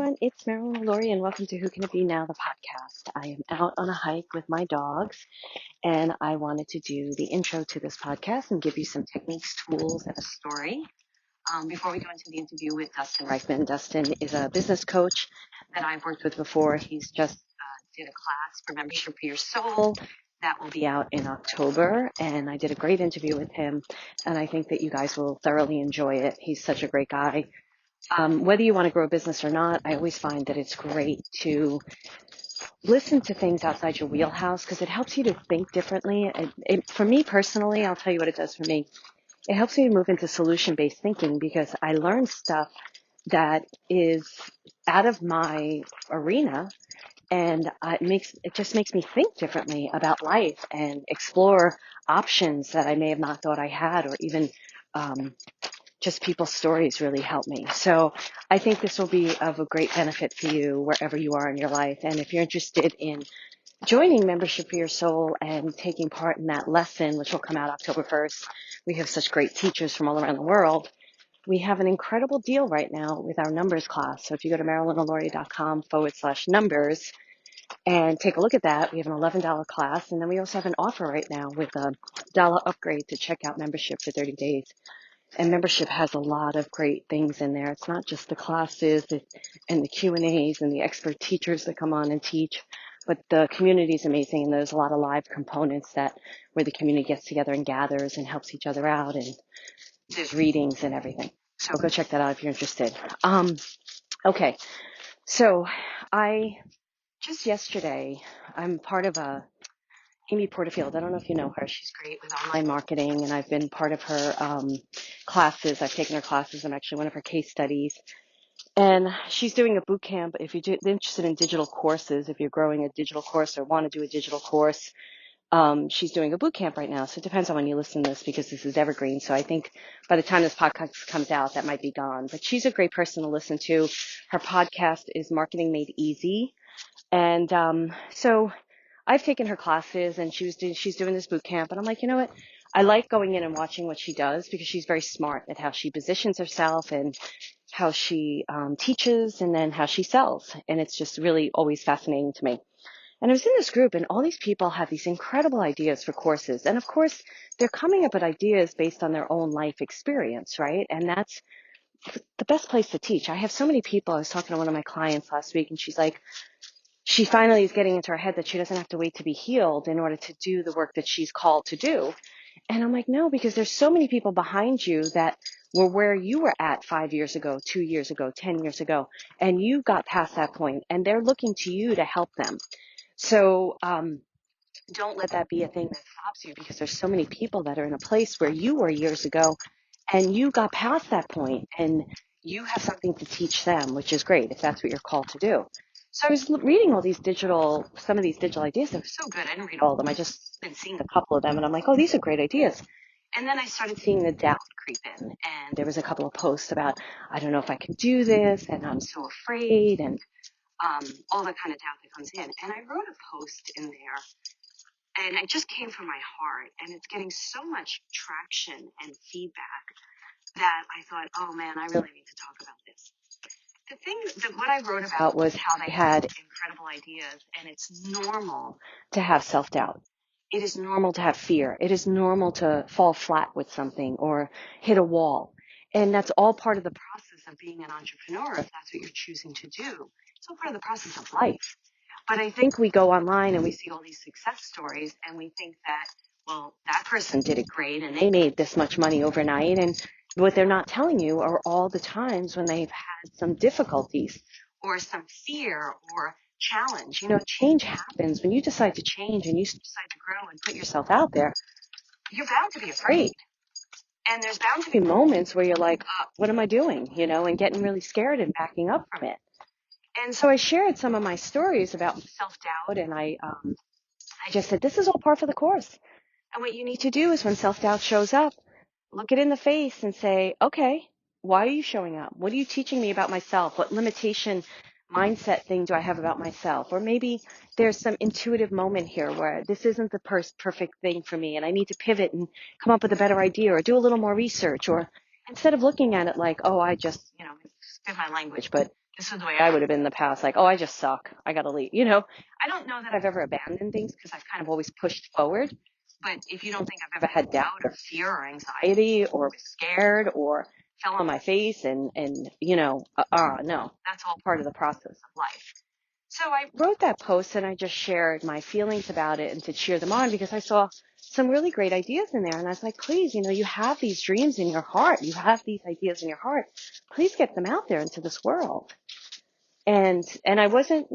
everyone. It's Marilyn, Alauria, and welcome to Who Can It Be Now, the podcast. I am out on a hike with my dogs, and I wanted to do the intro to this podcast and give you some techniques, tools, and a story. Before we go into the interview with Dustin Riechmann, Dustin is a business coach that I've worked with before. He's just did a class for Membership for Your Soul that will be out in October, and I did a great interview with him, and I think that you guys will thoroughly enjoy it. He's such a great guy. Whether you want to grow a business or not, I always find that it's great to listen to things outside your wheelhouse because it helps you to think differently. For me personally, I'll tell you what it does for me. It helps me to move into solution-based thinking because I learn stuff that is out of my arena, and it just makes me think differently about life and explore options that I may have not thought I had, or even just people's stories really help me. So I think this will be of a great benefit for you wherever you are in your life. And if you're interested in joining Membership for Your Soul and taking part in that lesson, which will come out October 1st, we have such great teachers from all around the world. We have an incredible deal right now with our numbers class. So if you go to marilynalauria.com/numbers and take a look at that, we have an $11 class. And then we also have an offer right now with a $1 upgrade to check out membership for 30 days. And membership has a lot of great things in there. It's not just the classes and the Q&As and the expert teachers that come on and teach, but the community is amazing. And there's a lot of live components where the community gets together and gathers and helps each other out. And there's readings and everything. So go check that out if you're interested. Okay. So yesterday, I'm part of Amy Porterfield. I don't know if you know her. She's great with online marketing, and I've been part of her classes. I've taken her classes. I'm actually one of her case studies. And she's doing a boot camp. If you're interested in digital courses, if you're growing a digital course or want to do a digital course, she's doing a boot camp right now. So it depends on when you listen to this because this is evergreen. So I think by the time this podcast comes out, that might be gone. But she's a great person to listen to. Her podcast is Marketing Made Easy. And so I've taken her classes, and she's doing this boot camp, and I'm like, you know what? I like going in and watching what she does because she's very smart at how she positions herself and how she teaches and then how she sells. And it's just really always fascinating to me. And I was in this group, and all these people have these incredible ideas for courses. And of course, they're coming up with ideas based on their own life experience, right? And that's the best place to teach. I have so many people. I was talking to one of my clients last week, and she's like, she finally is getting into her head that she doesn't have to wait to be healed in order to do the work that she's called to do. And I'm like, no, because there's so many people behind you that were where you were at 5 years ago, 2 years ago, 10 years ago, and you got past that point, and they're looking to you to help them. So don't let that be a thing that stops you, because there's so many people that are in a place where you were years ago, and you got past that point, and you have something to teach them, which is great if that's what you're called to do. So I was reading some of these digital ideas. They were so good. I didn't read all of them. I just been seeing a couple of them, and I'm like, oh, these are great ideas. And then I started seeing the doubt creep in, and there was a couple of posts about, I don't know if I can do this, and I'm so afraid, and all the kind of doubt that comes in. And I wrote a post in there, and it just came from my heart, and it's getting so much traction and feedback that I thought, oh man, I really need to talk about this. The thing that what I wrote about was how they had incredible ideas, and it's normal to have self-doubt. It is normal to have fear. It is normal to fall flat with something or hit a wall. And that's all part of the process of being an entrepreneur, if that's what you're choosing to do. It's all part of the process of life. But I think we go online and we see all these success stories, and we think that, well, that person did it great and they made this much money overnight. And what they're not telling you are all the times when they've had some difficulties or some fear or challenge. You know, change happens. When you decide to change and you decide to grow and put yourself out there, you're bound to be afraid. And there's bound to be moments where you're like, oh, what am I doing? You know, and getting really scared and backing up from it. And so I shared some of my stories about self-doubt, and I just said, this is all part of the course. And what you need to do is when self-doubt shows up, look it in the face and say, okay, why are you showing up? What are you teaching me about myself? What limitation mindset thing do I have about myself? Or maybe there's some intuitive moment here where this isn't the perfect thing for me, and I need to pivot and come up with a better idea or do a little more research. Or instead of looking at it like, oh, I just, excuse my language, but This is the way I would have been in the past, like, oh, I just suck. I got to leave. You know, I don't know that I've ever abandoned things because I've kind of always pushed forward. But if you don't think I've ever had doubt or fear or anxiety or was scared or fell on my face and no, that's all part of the process of life. So I wrote that post and I just shared my feelings about it and to cheer them on because I saw some really great ideas in there. And I was like, please, you have these dreams in your heart. You have these ideas in your heart. Please get them out there into this world. And I wasn't,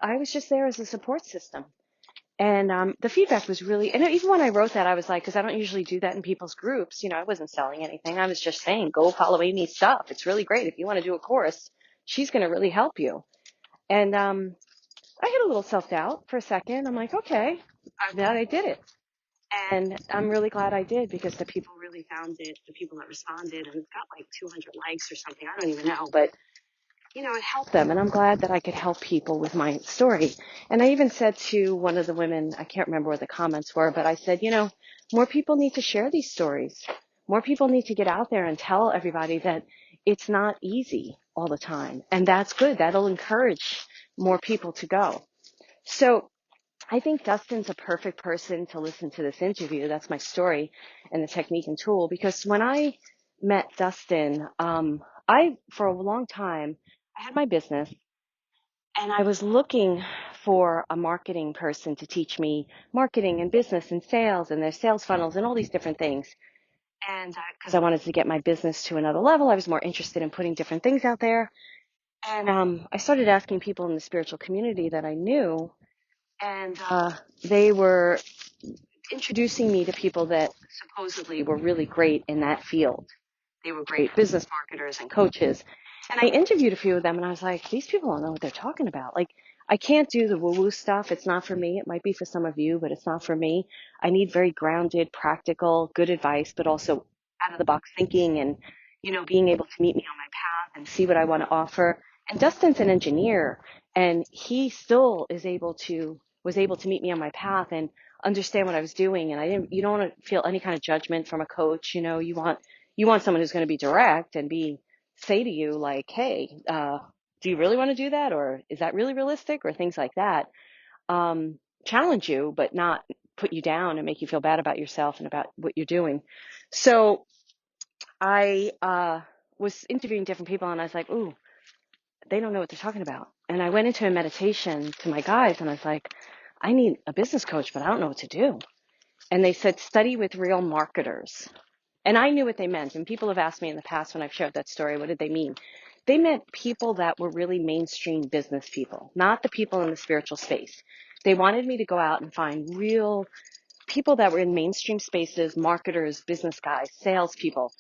I was just there as a support system. And the feedback was really, and even when I wrote that, I was like, because I don't usually do that in people's groups, I wasn't selling anything. I was just saying, go follow Amy's stuff. It's really great. If you want to do a course, she's going to really help you. And I had a little self-doubt for a second. I'm like, okay, I'm glad I did it. And I'm really glad I did because the people really found it, the people that responded, and it got like 200 likes or something. I don't even know, but it helped them. And I'm glad that I could help people with my story. And I even said to one of the women, I can't remember what the comments were, but I said, more people need to share these stories. More people need to get out there and tell everybody that it's not easy all the time. And that's good. That'll encourage more people to go. So I think Dustin's a perfect person to listen to this interview. That's my story and the technique and tool. Because when I met Dustin, for a long time, I had my business and I was looking for a marketing person to teach me marketing and business and sales and their sales funnels and all these different things. And because I wanted to get my business to another level, I was more interested in putting different things out there. And I started asking people in the spiritual community that I knew, and they were introducing me to people that supposedly were really great in that field. They were great business marketers and coaches. And I interviewed a few of them and I was like, these people don't know what they're talking about. Like, I can't do the woo-woo stuff. It's not for me. It might be for some of you, but it's not for me. I need very grounded, practical, good advice, but also out of the box thinking and, being able to meet me on my path and see what I want to offer. And Dustin's an engineer and he still was able to meet me on my path and understand what I was doing. And you don't want to feel any kind of judgment from a coach. You want someone who's going to be direct and say to you like, hey, do you really want to do that? Or is that really realistic? Or things like that. Challenge you, but not put you down and make you feel bad about yourself and about what you're doing. So I was interviewing different people and I was like, ooh, they don't know what they're talking about. And I went into a meditation to my guys and I was like, I need a business coach, but I don't know what to do. And they said, study with real marketers. And I knew what they meant. And people have asked me in the past when I've shared that story, what did they mean? They meant people that were really mainstream business people, not the people in the spiritual space. They wanted me to go out and find real people that were in mainstream spaces, marketers, business guys, salespeople.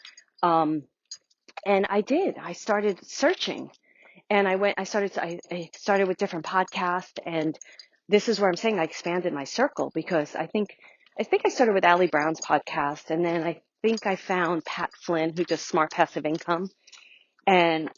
And I did. I started searching. And I started with different podcasts, and this is where I'm saying I expanded my circle because I think I started with Allie Brown's podcast, and then I think I found Pat Flynn, who does Smart Passive Income, and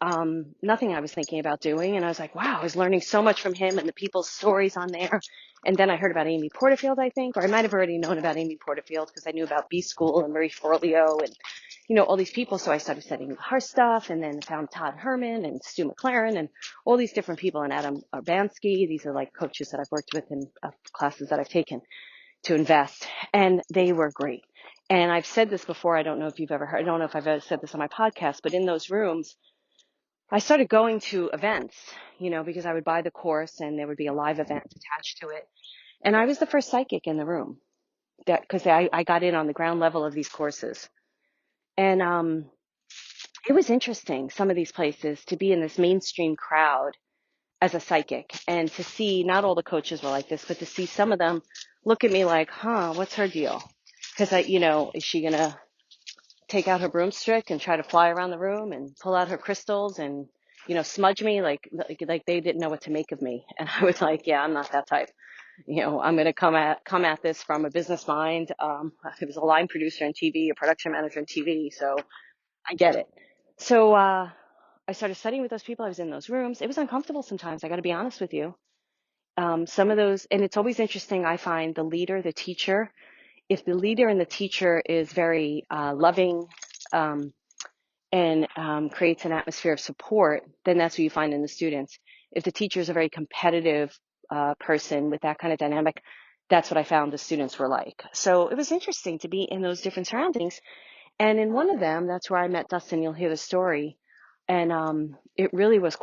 nothing I was thinking about doing. And I was like, wow, I was learning so much from him and the people's stories on there. And then I heard about Amy Porterfield, I think, or I might have already known about Amy Porterfield because I knew about B School and Marie Forleo and all these people. So I started studying her stuff and then found Todd Herman and Stu McLaren and all these different people and Adam Urbanski. These are like coaches that I've worked with in classes that I've taken to invest. And they were great. And I've said this before. I don't know if you've ever heard, I don't know if I've ever said this on my podcast, but in those rooms, I started going to events, because I would buy the course and there would be a live event attached to it. And I was the first psychic in the room because I got in on the ground level of these courses. And it was interesting, some of these places, to be in this mainstream crowd as a psychic and to see not all the coaches were like this, but to see some of them look at me like, what's her deal? Because is she going to take out her broomstick and try to fly around the room and pull out her crystals and, smudge me like they didn't know what to make of me. And I was like, yeah, I'm not that type. I'm going to come at this from a business mind. I was a line producer in TV, a production manager in TV. So I get it. So, I started studying with those people. I was in those rooms. It was uncomfortable sometimes. I got to be honest with you. Some of those, and it's always interesting. I find the leader, the teacher, if the leader and the teacher is very loving, and creates an atmosphere of support, then that's what you find in the students. If the teacher is a very competitive person with that kind of dynamic, that's what I found the students were like. So it was interesting to be in those different surroundings. And in one of them, that's where I met Dustin. You'll hear the story. And it really was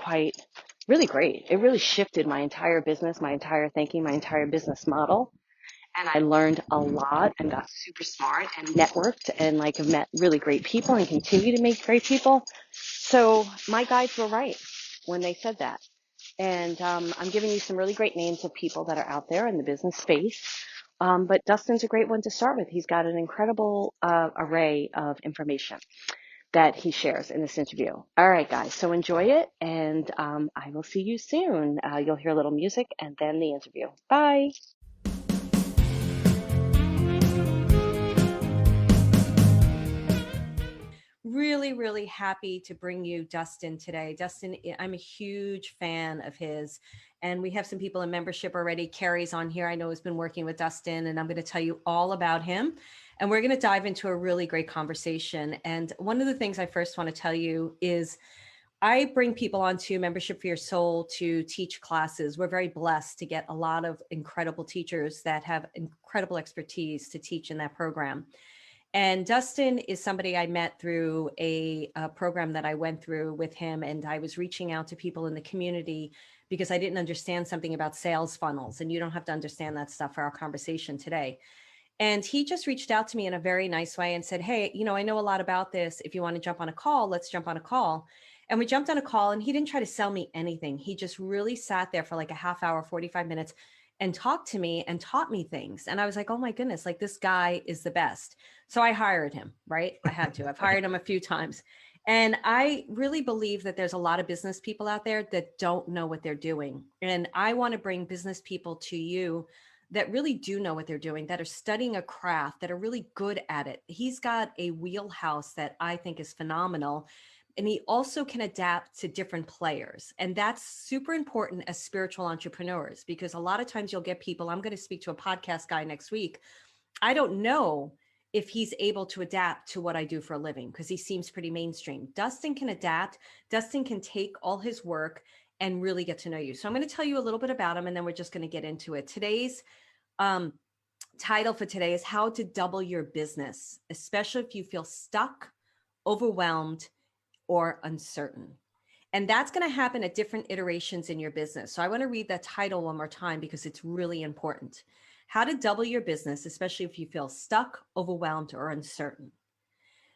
really great. It really shifted my entire business, my entire thinking, my entire business model. And I learned a lot and got super smart and networked and like have met really great people and continue to meet great people. So my guides were right when they said that. And I'm giving you some really great names of people that are out there in the business space. But Dustin's a great one to start with. He's got an incredible array of information that he shares in this interview. All right, guys. So enjoy it. And I will see you soon. You'll hear a little music and then the interview. Bye. Really, really happy to bring you Dustin today. Dustin, I'm a huge fan of his, and we have some people in membership already. Carrie's on here, I know, has been working with Dustin, and I'm going to tell you all about him. And we're going to dive into a really great conversation. And one of the things I first want to tell you is I bring people onto Membership for Your Soul to teach classes. We're very blessed to get a lot of incredible teachers that have incredible expertise to teach in that program. And Dustin is somebody I met through a program that I went through with him. And I was reaching out to people in the community because I didn't understand something about sales funnels. And you don't have to understand that stuff for our conversation today. And he just reached out to me in a very nice way and said, hey, I know a lot about this. If you want to jump on a call, let's jump on a call. And we jumped on a call, and he didn't try to sell me anything. He just really sat there for like a half hour, 45 minutes and talked to me and taught me things. And I was like, oh my goodness, like this guy is the best. So I hired him, right? I had to. I've hired him a few times. And I really believe that there's a lot of business people out there that don't know what they're doing. And I want to bring business people to you that really do know what they're doing, that are studying a craft, that are really good at it. He's got a wheelhouse that I think is phenomenal. And he also can adapt to different players. And that's super important as spiritual entrepreneurs, because a lot of times you'll get people, I'm going to speak to a podcast guy next week. I don't know if he's able to adapt to what I do for a living because he seems pretty mainstream. Dustin can adapt. Dustin can take all his work and really get to know you. So I'm going to tell you a little bit about him, and then we're just going to get into it. Today's title for today is How to Double Your Business, especially if you feel stuck, overwhelmed, or uncertain. And that's going to happen at different iterations in your business. So I want to read that title one more time because it's really important. How to double your business, especially if you feel stuck, overwhelmed, or uncertain.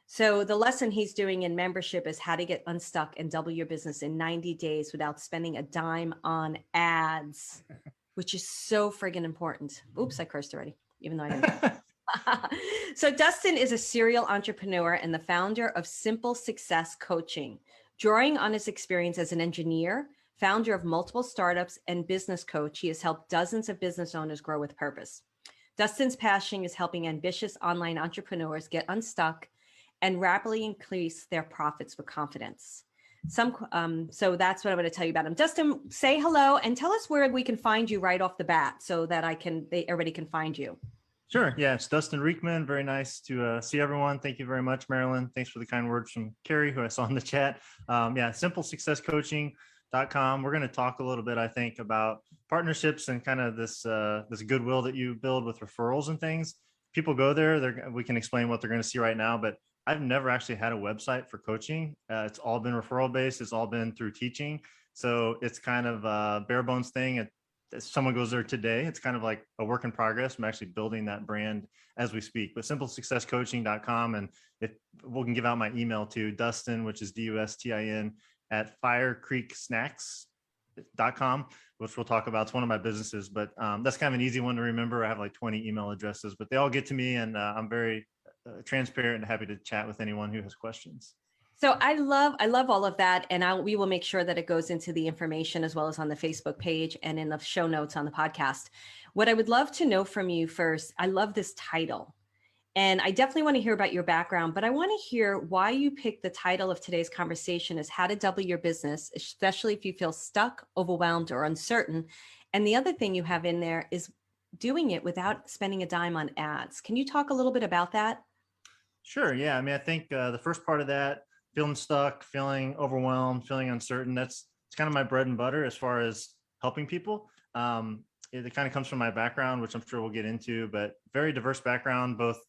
So the lesson he's doing in membership is how to get unstuck and double your business in 90 days without spending a dime on ads, which is so friggin' important. Oops, I cursed already, even though I didn't. So Dustin is a serial entrepreneur and the founder of Simple Success Coaching. Drawing on his experience as an engineer, founder of multiple startups, and business coach, he has helped dozens of business owners grow with purpose. Dustin's passion is helping ambitious online entrepreneurs get unstuck and rapidly increase their profits with confidence. So that's what I'm going to tell you about him. Dustin, say hello and tell us where we can find you right off the bat so that everybody can find you. Sure. Yeah, it's Dustin Riechmann. Very nice to see everyone. Thank you very much, Marilyn. Thanks for the kind words from Carrie, who I saw in the chat. SimpleSuccessCoaching.com. We're going to talk a little bit, I think, about partnerships and kind of this goodwill that you build with referrals and things. People go there. We can explain what they're going to see right now, but I've never actually had a website for coaching. It's all been referral based. It's all been through teaching. So it's kind of a bare bones thing. If someone goes there today, it's kind of like a work in progress. I'm actually building that brand as we speak, but SimpleSuccessCoaching.com. And if we can give out my email to Dustin, which is Dustin at FireCreekSnacks.com, which we'll talk about. It's one of my businesses, but that's kind of an easy one to remember. I have like 20 email addresses, but they all get to me, and I'm very transparent and happy to chat with anyone who has questions. So I love all of that. And we will make sure that it goes into the information as well as on the Facebook page and in the show notes on the podcast. What I would love to know from you first, I love this title. And I definitely want to hear about your background, but I want to hear why you picked the title of today's conversation as How to Double Your Business, especially if you feel stuck, overwhelmed, or uncertain. And the other thing you have in there is doing it without spending a dime on ads. Can you talk a little bit about that? Sure. Yeah. I mean, I think the first part of that, feeling stuck, feeling overwhelmed, feeling uncertain, it's kind of my bread and butter as far as helping people. It kind of comes from my background, which I'm sure we'll get into, but very diverse background, both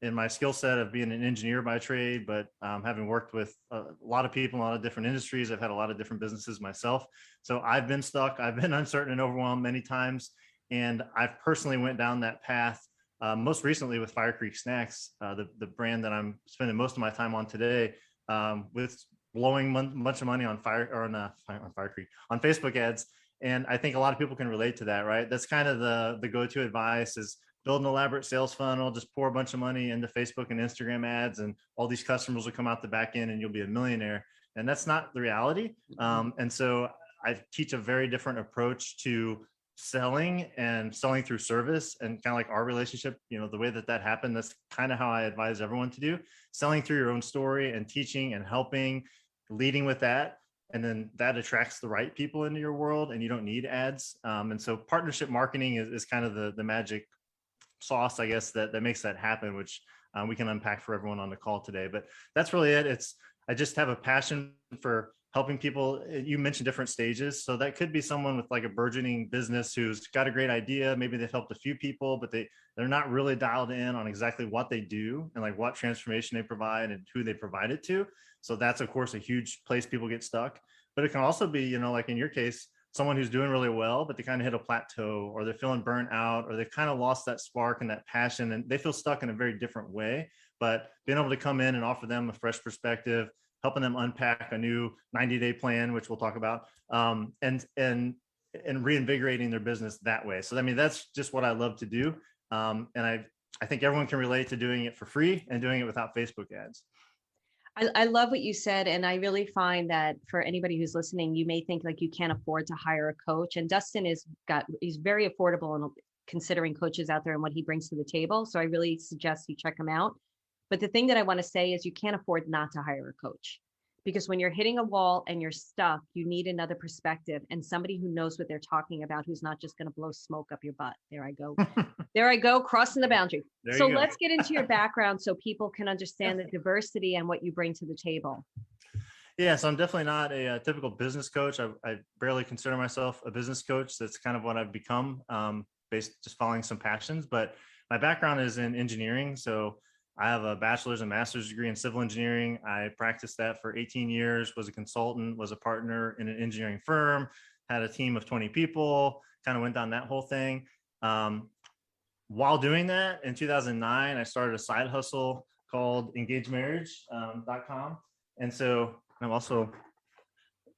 in my skill set of being an engineer by trade, but having worked with a lot of people in a lot of different industries. I've had a lot of different businesses myself. So I've been stuck, I've been uncertain and overwhelmed many times. And I've personally went down that path most recently with Fire Creek Snacks, the brand that I'm spending most of my time on today, with blowing much of money on Fire Creek on Facebook ads. And I think a lot of people can relate to that, right? That's kind of the go-to advice is build an elaborate sales funnel, just pour a bunch of money into Facebook and Instagram ads, and all these customers will come out the back end and you'll be a millionaire. And that's not the reality. And so I teach a very different approach to selling and selling through service, and kind of like our relationship, the way that happened, that's kind of how I advise everyone to do selling through your own story and teaching and helping, leading with that. And then that attracts the right people into your world and you don't need ads. And so partnership marketing is kind of the magic sauce, I guess, that makes that happen, which we can unpack for everyone on the call today. But that's really it. I just have a passion for helping people. You mentioned different stages. So that could be someone with like a burgeoning business who's got a great idea. Maybe they've helped a few people, but they're not really dialed in on exactly what they do and like what transformation they provide and who they provide it to. So that's, of course, a huge place people get stuck. But it can also be, like in your case, someone who's doing really well, but they kind of hit a plateau, or they're feeling burnt out, or they've kind of lost that spark and that passion, and they feel stuck in a very different way. But being able to come in and offer them a fresh perspective, helping them unpack a new 90-day plan, which we'll talk about, and reinvigorating their business that way. So, I mean, that's just what I love to do. And I think everyone can relate to doing it for free and doing it without Facebook ads. I love what you said. And I really find that for anybody who's listening, you may think like you can't afford to hire a coach. And Dustin he's very affordable and considering coaches out there and what he brings to the table. So I really suggest you check him out. But the thing that I want to say is you can't afford not to hire a coach, because when you're hitting a wall and you're stuck, you need another perspective and somebody who knows what they're talking about, who's not just going to blow smoke up your butt. There I go. There I go, crossing the boundary. So let's get into your background so people can understand the diversity and what you bring to the table. Yeah, so I'm definitely not a typical business coach. I barely consider myself a business coach. That's kind of what I've become, based just following some passions. But my background is in engineering. So I have a bachelor's and master's degree in civil engineering. I practiced that for 18 years, was a consultant, was a partner in an engineering firm, had a team of 20 people, kind of went down that whole thing. While doing that, in 2009, I started a side hustle called engagemarriage.com. And so I'm also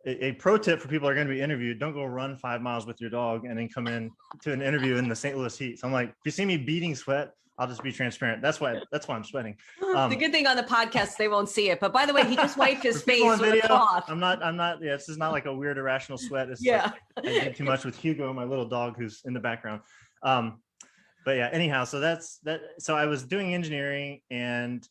a pro tip for people who are going to be interviewed: don't go run 5 miles with your dog and then come in to an interview in the St. Louis heat. So I'm like, if you see me beating sweat, I'll just be transparent. That's why I'm sweating. The good thing on the podcast, they won't see it. But by the way, he just wiped his face with video, a cloth. I'm not. Yeah, this is not like a weird irrational sweat. It's yeah. Like I did too much with Hugo, my little dog, who's in the background. But yeah, anyhow, so that's that. So I was doing engineering and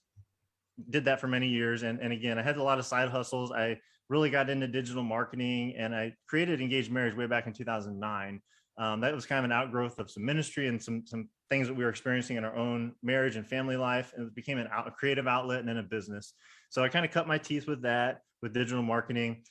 did that for many years. And again, I had a lot of side hustles. I really got into digital marketing, and I created Engaged Marriage way back in 2009. That was kind of an outgrowth of some ministry and some things that we were experiencing in our own marriage and family life. And it became a creative outlet and then a business. So I kind of cut my teeth with that, with digital marketing.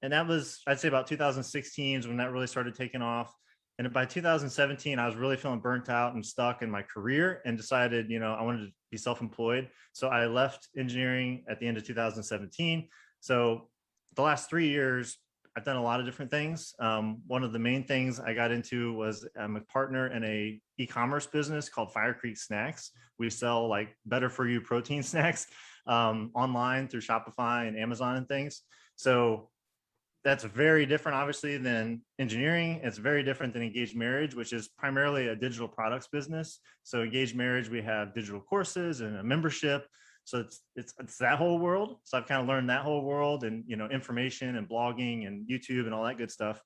And that was, I'd say, about 2016 is when that really started taking off. And by 2017, I was really feeling burnt out and stuck in my career, and decided, I wanted to be self-employed. So I left engineering at the end of 2017. So the last 3 years, I've done a lot of different things. One of the main things I got into was I'm a partner in a e-commerce business called Fire Creek Snacks. We sell like better for you protein snacks online through Shopify and Amazon and things. So that's very different, obviously, than engineering. It's very different than Engaged Marriage, which is primarily a digital products business. So Engaged Marriage, we have digital courses and a membership. So it's that whole world. So I've kind of learned that whole world, and information and blogging and YouTube and all that good stuff.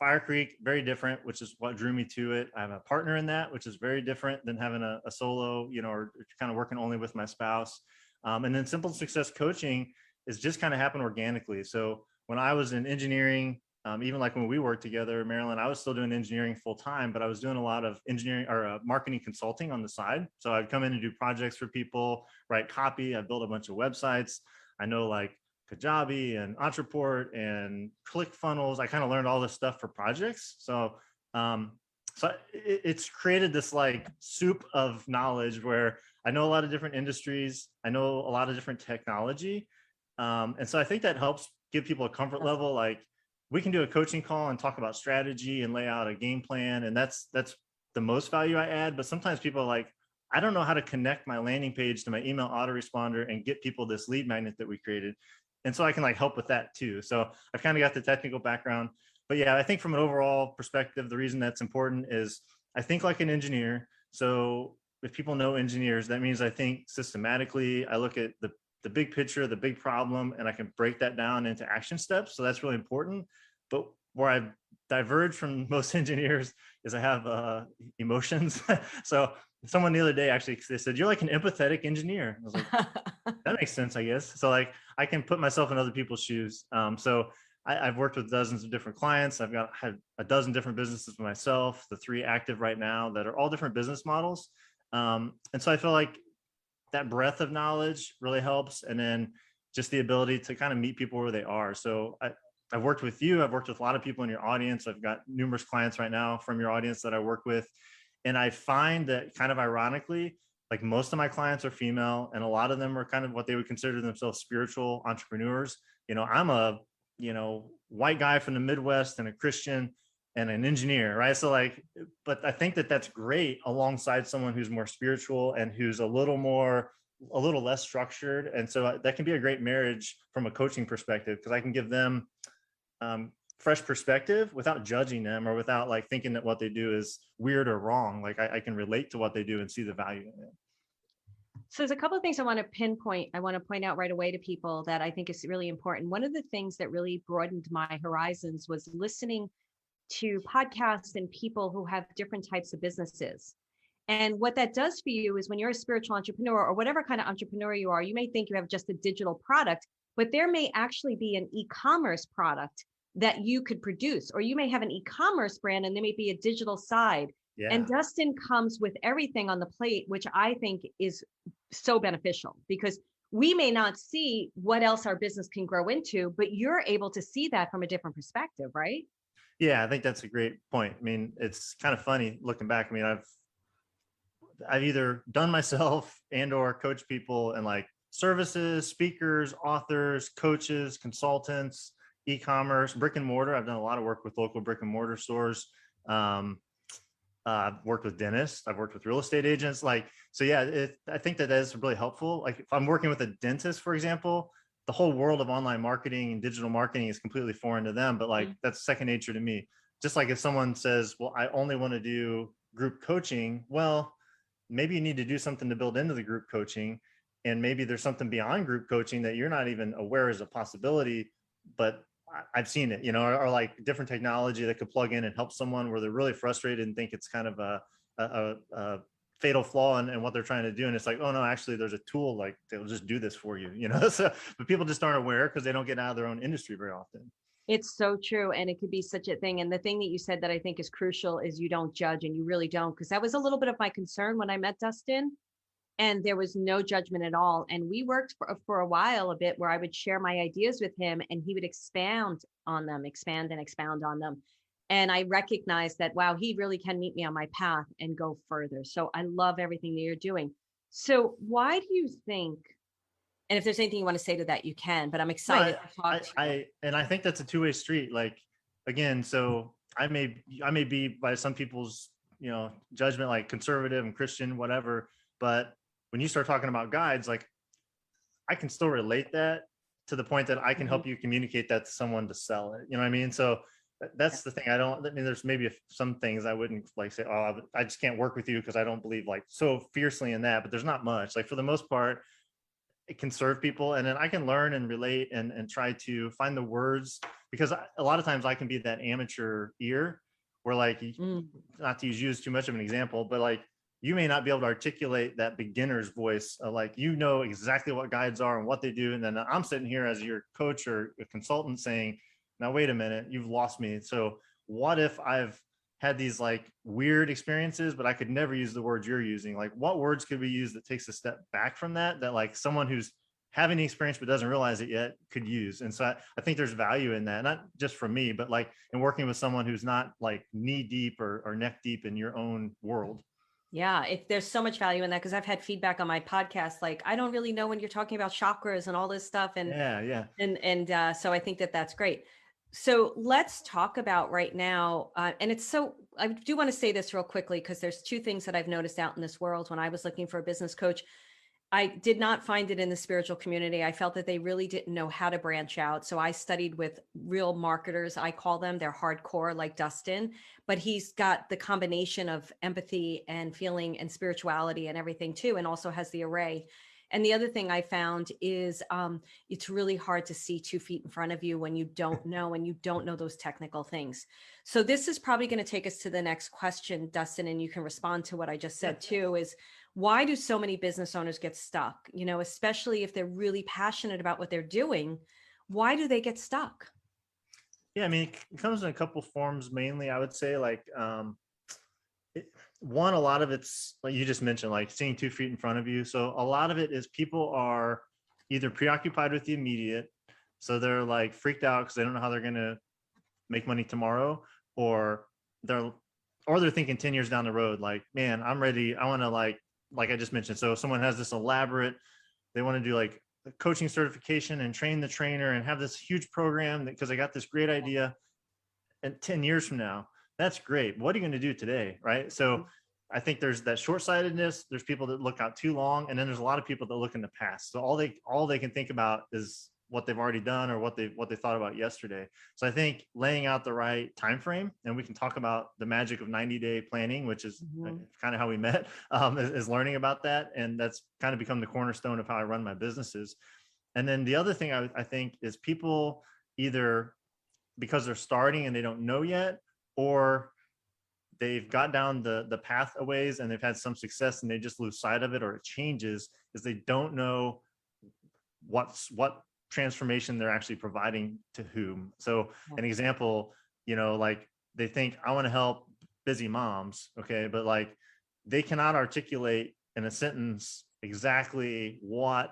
Fire Creek, very different, which is what drew me to it. I have a partner in that, which is very different than having a solo, or kind of working only with my spouse. And then Simple Success Coaching is just kind of happened organically. So when I was in engineering, even like when we worked together, Marilyn, I was still doing engineering full time, but I was doing a lot of engineering or marketing consulting on the side. So I'd come in and do projects for people, write copy. I built a bunch of websites. I know like Kajabi and Entreport and ClickFunnels. I kind of learned all this stuff for projects. So it's created this like soup of knowledge where I know a lot of different industries. I know a lot of different technology. And so I think that helps give people a comfort level. Like we can do a coaching call and talk about strategy and lay out a game plan. And that's the most value I add. But sometimes people are like, I don't know how to connect my landing page to my email autoresponder and get people this lead magnet that we created. And so I can like help with that too. So I've kind of got the technical background. But yeah, I think from an overall perspective, the reason that's important is I think like an engineer. So if people know engineers, that means I think systematically. I look at the big picture, the big problem, and I can break that down into action steps. So that's really important. But where I diverge from most engineers is I have emotions. So someone the other day actually, they said, you're like an empathetic engineer. I was like, that makes sense, I guess. So like I can put myself in other people's shoes. So I've worked with dozens of different clients. I've had a dozen different businesses for myself, the 3 active right now that are all different business models. And so I feel like that breadth of knowledge really helps. And then just the ability to kind of meet people where they are. So I've worked with you. I've worked with a lot of people in your audience. I've got numerous clients right now from your audience that I work with. And I find that kind of ironically, like most of my clients are female and a lot of them are kind of what they would consider themselves spiritual entrepreneurs. I'm a, white guy from the Midwest and a Christian and an engineer, right? So like, but I think that that's great alongside someone who's more spiritual and who's a little less structured. And so that can be a great marriage from a coaching perspective, because I can give them fresh perspective without judging them or without like thinking that what they do is weird or wrong. Like I can relate to what they do and see the value in it. So there's a couple of things I want to point out right away to people that I think is really important. One of the things that really broadened my horizons was listening to podcasts and people who have different types of businesses. And what that does for you is when you're a spiritual entrepreneur or whatever kind of entrepreneur you are, you may think you have just a digital product, but there may actually be an e-commerce product that you could produce, or you may have an e-commerce brand and there may be a digital side. Yeah. And Dustin comes with everything on the plate, which I think is so beneficial because we may not see what else our business can grow into, but you're able to see that from a different perspective, right? Yeah, I think that's a great point. I mean, it's kind of funny looking back. I mean, I've either done myself and or coach people in like services, speakers, authors, coaches, consultants, e-commerce, brick and mortar. I've done a lot of work with local brick and mortar stores. I've worked with dentists. I've worked with real estate agents. So yeah, I think that is really helpful. Like if I'm working with a dentist, for example, the whole world of online marketing and digital marketing is completely foreign to them, but like that's second nature to me. Just like if someone says, well, I only want to do group coaching, well, maybe you need to do something to build into the group coaching. And maybe there's something beyond group coaching that you're not even aware is a possibility, but I've seen it, or like different technology that could plug in and help someone where they're really frustrated and think it's kind of a fatal flaw in what they're trying to do. And it's like, oh no, actually there's a tool like they'll just do this for you, so, but people just aren't aware because they don't get out of their own industry very often. It's so true. And it could be such a thing. And the thing that you said that I think is crucial is you don't judge, and you really don't, because that was a little bit of my concern when I met Dustin. And there was no judgment at all. And we worked for a while a bit where I would share my ideas with him and he would expand and expound on them. And I recognized that, wow, he really can meet me on my path and go further. So I love everything that you're doing. So why do you think, and if there's anything you want to say to that, you can, but I'm excited to talk to you. And I think that's a two-way street. Like, again, so I may be by some people's, judgment, like conservative and Christian, whatever, but when you start talking about guides, like I can still relate that to the point that I can help you communicate that to someone to sell it. You know what I mean? So that's the thing. There's maybe some things I wouldn't like say, oh, I just can't work with you because I don't believe like so fiercely in that, but there's not much. Like for the most part, it can serve people. And then I can learn and relate and try to find the words, because a lot of times I can be that amateur ear where like, not to use you as too much of an example, but like, you may not be able to articulate that beginner's voice, like, exactly what guides are and what they do. And then I'm sitting here as your coach or a consultant saying, now, wait a minute, you've lost me. So what if I've had these like weird experiences, but I could never use the words you're using? Like what words could we use that takes a step back from that like someone who's having the experience but doesn't realize it yet could use. And so I think there's value in that, not just for me, but like in working with someone who's not like knee deep or neck deep in your own world. Yeah, if there's so much value in that, because I've had feedback on my podcast, like I don't really know when you're talking about chakras and all this stuff, and so I think that that's great. So let's talk about right now, and it's so I do want to say this real quickly because there's two things that I've noticed out in this world when I was looking for a business coach. I did not find it in the spiritual community. I felt that they really didn't know how to branch out. So I studied with real marketers. I call them, they're hardcore like Dustin, but he's got the combination of empathy and feeling and spirituality and everything too, and also has the array. And the other thing I found is it's really hard to see 2 feet in front of you when you don't know, and you don't know those technical things. So this is probably going to take us to the next question, Dustin, and you can respond to what I just said too, is why do so many business owners get stuck? You know, especially if they're really passionate about what they're doing, why do they get stuck? Yeah, I mean, it comes in a couple forms mainly. I would say like one, a lot of it's like you just mentioned, like seeing 2 feet in front of you. So a lot of it is people are either preoccupied with the immediate, so they're like freaked out because they don't know how they're going to make money tomorrow, or they're thinking 10 years down the road, like, man, I'm ready. I want to like I just mentioned. So if someone has this elaborate, they want to do like a coaching certification and train the trainer and have this huge program because I got this great idea. And 10 years from now, that's great. What are you going to do today? Right. So I think there's that short-sightedness. There's people that look out too long. And then there's a lot of people that look in the past. So all they can think about is what they've already done or what they thought about yesterday. So I think laying out the right time frame, and we can talk about the magic of 90-day planning, which is kind of how we met, is learning about that. And that's kind of become the cornerstone of how I run my businesses. And then the other thing I think is people either because they're starting and they don't know yet, or they've got down the path a ways and they've had some success and they just lose sight of it, or it changes, is they don't know what transformation they're actually providing to whom. So an example, like they think I want to help busy moms. Okay. But like they cannot articulate in a sentence exactly what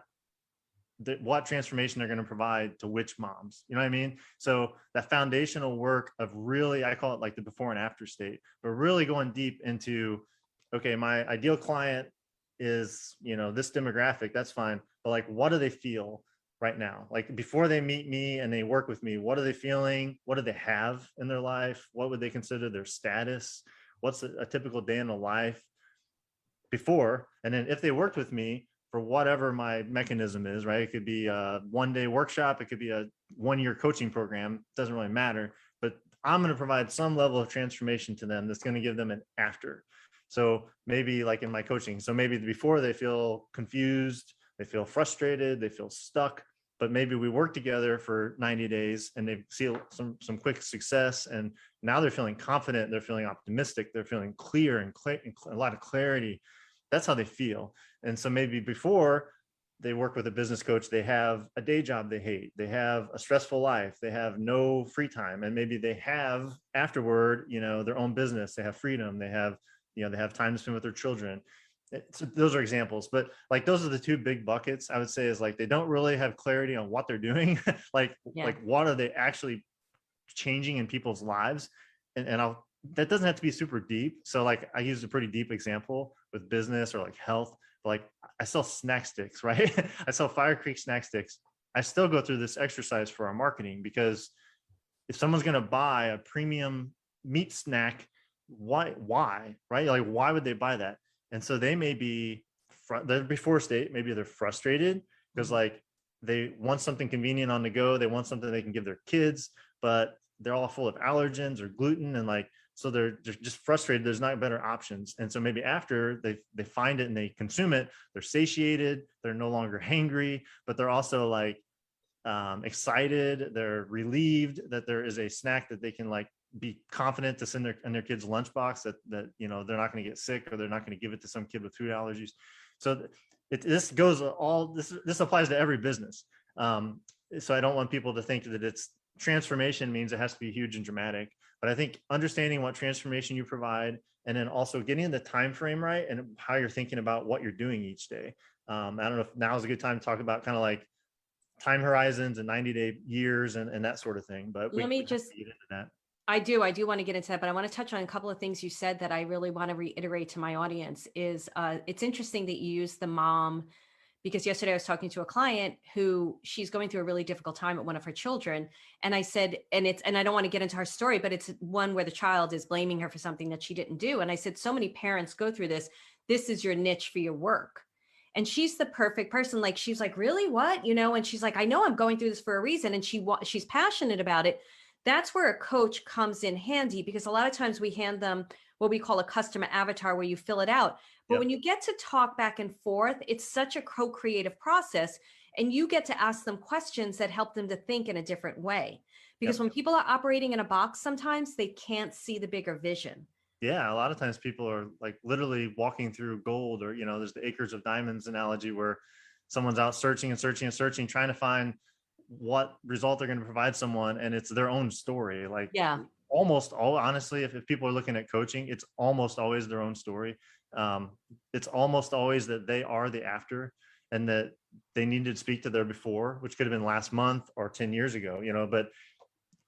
transformation they're going to provide to which moms, you know what I mean? So that foundational work of really, I call it like the before and after state, but really going deep into, okay, my ideal client is, this demographic, that's fine. But like, what do they feel right now? Like before they meet me and they work with me, what are they feeling? What do they have in their life? What would they consider their status? What's a typical day in the life before? And then if they worked with me, for whatever my mechanism is, right? It could be a 1-day workshop. It could be a 1-year coaching program. It doesn't really matter, but I'm going to provide some level of transformation to them that's going to give them an after. So maybe like in my coaching, so maybe before they feel confused, they feel frustrated, they feel stuck, but maybe we work together for 90 days and they see some quick success. And now they're feeling confident. They're feeling optimistic. They're feeling clear and a lot of clarity. That's how they feel. And so maybe before they work with a business coach, they have a day job they hate, they have a stressful life, they have no free time, and maybe they have afterward, their own business, they have freedom, they have time to spend with their children. So those are examples, but like those are the 2 big buckets I would say, is like they don't really have clarity on what they're doing. like what are they actually changing in people's lives? And that doesn't have to be super deep. So like I used a pretty deep example with business or like health. Like I sell snack sticks, right? I sell Fire Creek snack sticks. I still go through this exercise for our marketing, because if someone's going to buy a premium meat snack, why, right? Like, why would they buy that? And so they may be the before state, maybe they're frustrated because like they want something convenient on the go. They want something they can give their kids, but they're all full of allergens or gluten. And like, so they're just frustrated. There's not better options. And so maybe after they find it and they consume it, they're satiated, they're no longer hangry, but they're also like excited. They're relieved that there is a snack that they can like be confident to send in their kids' lunchbox, that they're not going to get sick, or they're not going to give it to some kid with food allergies. So this applies to every business. So I don't want people to think that it's transformation means it has to be huge and dramatic. But I think understanding what transformation you provide, and then also getting the time frame right and how you're thinking about what you're doing each day. I don't know if now is a good time to talk about kind of like time horizons and 90-day years and that sort of thing. But Let me we can just, get into that. I do want to get into that, but I want to touch on a couple of things you said that I really want to reiterate to my audience is it's interesting that you use the mom, because yesterday I was talking to a client who she's going through a really difficult time at one of her children. And I said, and I don't want to get into her story, but it's one where the child is blaming her for something that she didn't do. And I said, so many parents go through this. This is your niche for your work. And she's the perfect person. Like, she's like, really, what? And she's like, I know I'm going through this for a reason. And she's passionate about it. That's where a coach comes in handy, because a lot of times we hand them what we call a customer avatar where you fill it out. But Yep. when you get to talk back and forth, it's such a co-creative process, and you get to ask them questions that help them to think in a different way. Because Yep. when people are operating in a box, sometimes they can't see the bigger vision. Yeah, a lot of times people are like literally walking through gold, or there's the acres of diamonds analogy where someone's out searching and searching and searching, trying to find what result they're going to provide someone, and it's their own story. Like, Yeah. almost all, honestly, if people are looking at coaching, it's almost always their own story. It's almost always that they are the after, and that they needed to speak to their before, which could have been last month or 10 years ago, but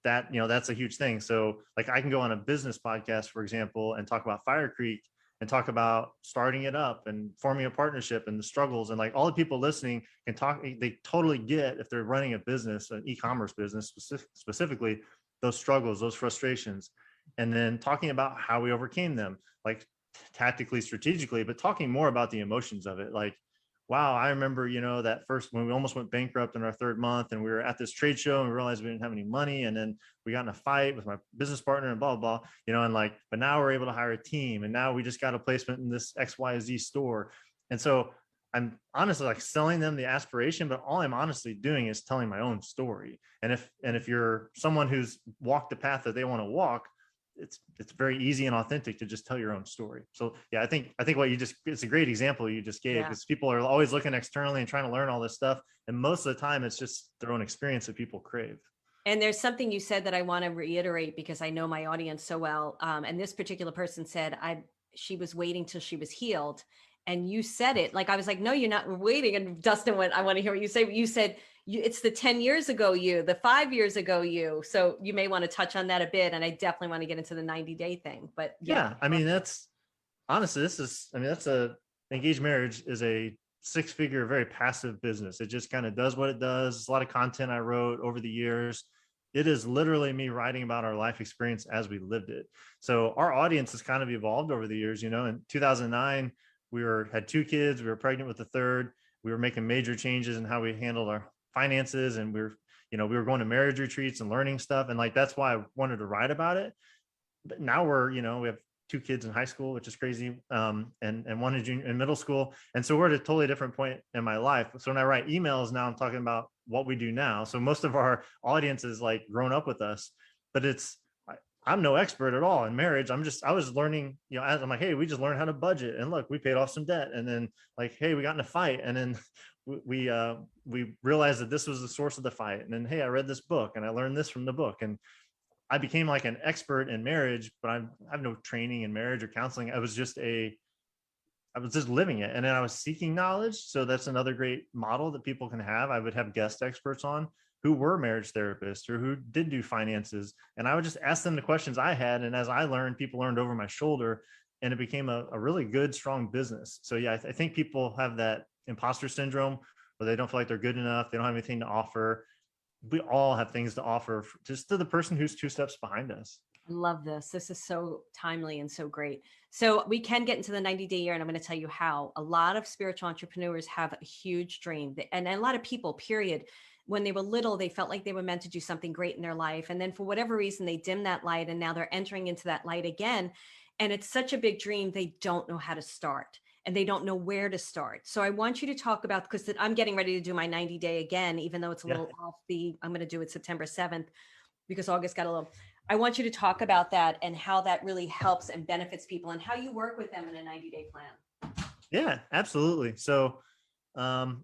that's a huge thing. So like, I can go on a business podcast, for example, and talk about Fire Creek and talk about starting it up and forming a partnership and the struggles, and like all the people listening can talk, they totally get, if they're running a business, an e-commerce business specifically, those struggles, those frustrations, and then talking about how we overcame them, like tactically, strategically, but talking more about the emotions of it. Like, wow, I remember, that first, when we almost went bankrupt in our third month, and we were at this trade show and we realized we didn't have any money. And then we got in a fight with my business partner and blah, blah, blah, and like, but now we're able to hire a team, and now we just got a placement in this XYZ store. And so I'm honestly like selling them the aspiration, but all I'm honestly doing is telling my own story. And if you're someone who's walked the path that they want to walk, it's very easy and authentic to just tell your own story. So yeah, I think it's a great example you just gave, because people are always looking externally and trying to learn all this stuff, and most of the time it's just their own experience that people crave. And there's something you said that I want to reiterate, because I know my audience so well. And this particular person said she was waiting till she was healed. And you said it like, I was like, no, you're not waiting. And Dustin went, I want to hear what you say. But you said, it's the 10 years ago you, the 5 years ago you. So you may want to touch on that a bit. And I definitely want to get into the 90-day thing. But yeah, I mean, that's honestly, that's engaged marriage is a 6-figure, very passive business. It just kind of does what it does. It's a lot of content I wrote over the years. It is literally me writing about our life experience as we lived it. So our audience has kind of evolved over the years. In 2009, we had 2 kids. We were pregnant with the third. We were making major changes in how we handled our finances, and we were going to marriage retreats and learning stuff. And like, that's why I wanted to write about it. But now we have 2 kids in high school, which is crazy, and one in middle school. And so we're at a totally different point in my life. So when I write emails now, I'm talking about what we do now. So most of our audience is like grown up with us, but I'm no expert at all in marriage. I was learning, as I'm like, hey, we just learned how to budget, and look, we paid off some debt. And then like, hey, we got in a fight, and then we realized that this was the source of the fight. And then, hey, I read this book and I learned this from the book. And I became like an expert in marriage, but I have no training in marriage or counseling. I was just living it. And then I was seeking knowledge. So that's another great model that people can have. I would have guest experts on who were marriage therapists or who did do finances. And I would just ask them the questions I had. And as I learned, people learned over my shoulder, and it became a really good, strong business. So yeah, I think people have that imposter syndrome where they don't feel like they're good enough. They don't have anything to offer. We all have things to offer, just to the person who's 2 steps behind us. I love this. This is so timely and so great. So we can get into the 90-day year, and I'm going to tell you how. A lot of spiritual entrepreneurs have a huge dream, and a lot of people, period. When they were little, they felt like they were meant to do something great in their life. And then for whatever reason, they dim that light, and now they're entering into that light again. And it's such a big dream, they don't know how to start, and they don't know where to start. So I want you to talk about, because I'm getting ready to do my 90-day again, even though it's a little off I'm going to do it September 7th, because August got a little. I want you to talk about that and how that really helps and benefits people, and how you work with them in a 90-day plan. Yeah, absolutely. So I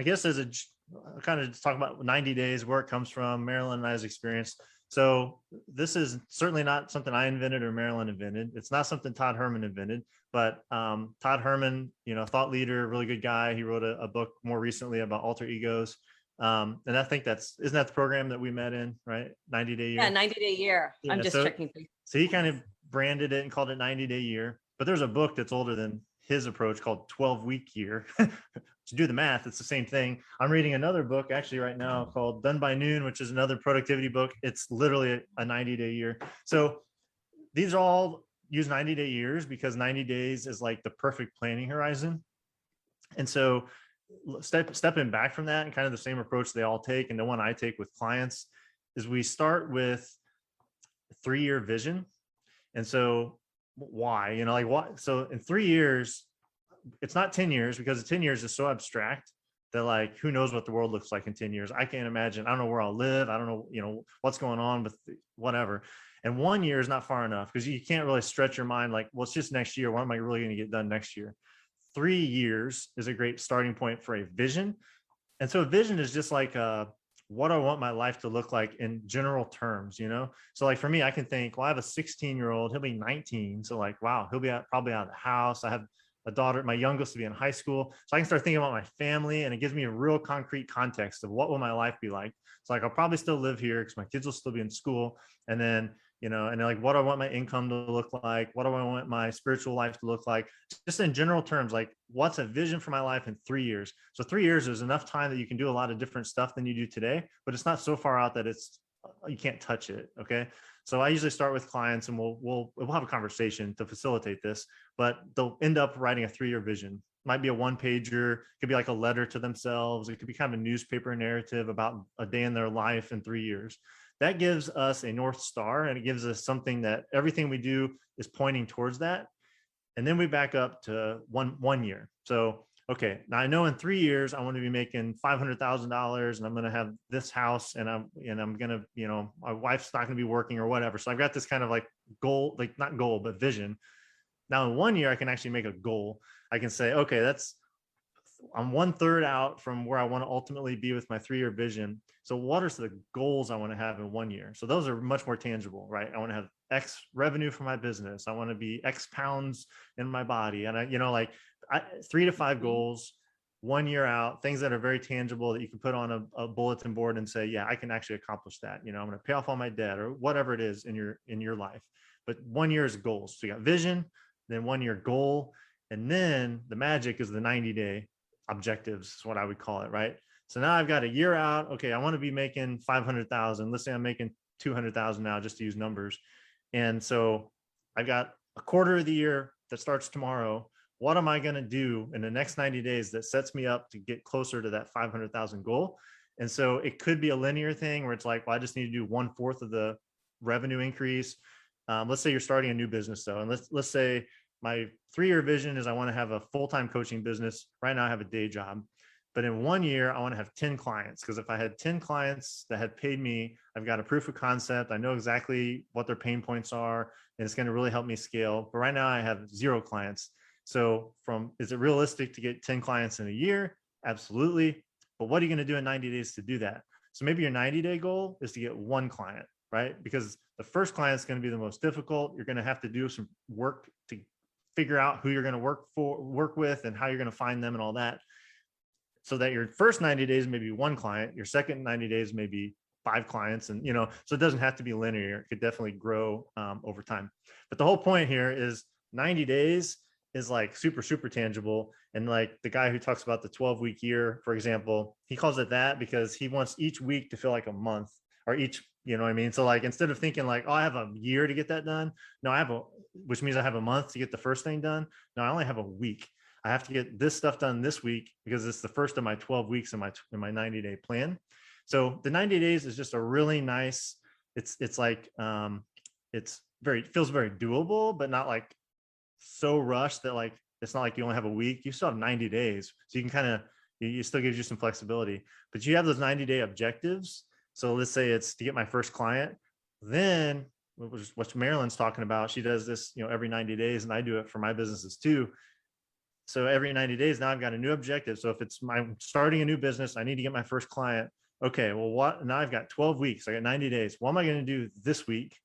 guess I'll kind of just talk about 90 days, where it comes from. Marilyn and I's experience. So this is certainly not something I invented or Marilyn invented. It's not something Todd Herman invented, but Todd Herman, thought leader, really good guy. He wrote a book more recently about alter egos. And I think isn't that the program that we met in, right? 90-day year. Yeah, 90-day year. Yeah, I'm just checking. So he kind of branded it and called it 90-day year. But there's a book that's older than his approach called 12-week year. To do the math, it's the same thing. I'm reading another book actually right now called Done by Noon, which is another productivity book. It's literally a 90-day year. So these all use 90-day years because 90 days is like the perfect planning horizon. And so stepping back from that and kind of the same approach they all take, and the one I take with clients, is we start with 3-year vision. And so why, what? So in 3 years, it's not 10 years because 10 years is so abstract that like, who knows what the world looks like in 10 years? I can't imagine. I don't know where I'll live. I don't know, what's going on with whatever. And 1 year is not far enough because you can't really stretch your mind like, well, it's just next year. What am I really going to get done next year? 3 years is a great starting point for a vision. And so a vision is just like what I want my life to look like in general terms, So like for me, I can think, well, I have a 16-year-old, he'll be 19. So like, wow, he'll be probably out of the house. I have a daughter, my youngest will be in high school. So I can start thinking about my family, and it gives me a real concrete context of what will my life be like. So like, I'll probably still live here because my kids will still be in school. And then, and like, what do I want my income to look like? What do I want my spiritual life to look like? Just in general terms, like what's a vision for my life in 3 years? So 3 years is enough time that you can do a lot of different stuff than you do today, but it's not so far out that you can't touch it. Okay. So I usually start with clients and we'll have a conversation to facilitate this, but they'll end up writing a 3-year vision. Might be a 1-pager, could be like a letter to themselves. It could be kind of a newspaper narrative about a day in their life in 3 years. That gives us a North Star, and it gives us something that everything we do is pointing towards that. And then we back up to one year. So, okay, now I know in 3 years, I want to be making $500,000 and I'm going to have this house and I'm going to, my wife's not going to be working or whatever. So I've got this kind of like goal, like not goal, but vision. Now in 1 year, I can actually make a goal. I can say, okay, I'm 1/3 out from where I want to ultimately be with my 3-year vision. So what are the goals I want to have in 1 year? So those are much more tangible, right? I want to have X revenue for my business. I want to be X pounds in my body. And 3 to 5 goals, 1 year out, things that are very tangible that you can put on a bulletin board and say, yeah, I can actually accomplish that. I'm going to pay off all my debt or whatever it is in your life. But 1 year is goals. So you got vision, then 1 year goal. And then the magic is the 90-day objectives is what I would call it, right? So now I've got a year out. Okay, I want to be making 500,000. Let's say I'm making 200,000 now, just to use numbers. And so I've got a quarter of the year that starts tomorrow. What am I going to do in the next 90 days that sets me up to get closer to that 500,000 goal? And so it could be a linear thing where it's like, well, I just need to do 1/4 of the revenue increase. Let's say you're starting a new business though. And let's say my 3-year vision is I want to have a full-time coaching business. Right now I have a day job, but in 1 year, I want to have 10 clients. Because if I had 10 clients that had paid me, I've got a proof of concept. I know exactly what their pain points are, and it's going to really help me scale. But right now I have 0 clients. So is it realistic to get 10 clients in a year? Absolutely. But what are you going to do in 90 days to do that? So maybe your 90-day goal is to get 1 client, right? Because the first client is going to be the most difficult. You're going to have to do some work to figure out who you're going to work with and how you're going to find them and all that. So that your first 90 days may be 1 client, your second 90 days may be 5 clients. And, so it doesn't have to be linear. It could definitely grow over time. But the whole point here is 90 days is like super, super tangible. And like the guy who talks about the 12-week year, for example, he calls it that because he wants each week to feel like a month, or each, you know what I mean? So like, instead of thinking like, oh, I have a year to get that done. No, which means I have a month to get the first thing done. No, I only have a week. I have to get this stuff done this week because it's the first of my 12 weeks in my 90-day plan. So the 90 days is just a really nice, it's like, it feels very doable, but not like so rushed that like, it's not like you only have a week, you still have 90 days. So you can you still gives you some flexibility, but you have those 90-day objectives. So let's say it's to get my first client. Then what Marilyn's talking about, she does this, every 90 days, and I do it for my businesses too. So every 90 days, now I've got a new objective. So if I'm starting a new business, I need to get my first client. okay, well, what now? I've got 12 weeks. I got 90 days. What am I going to do this week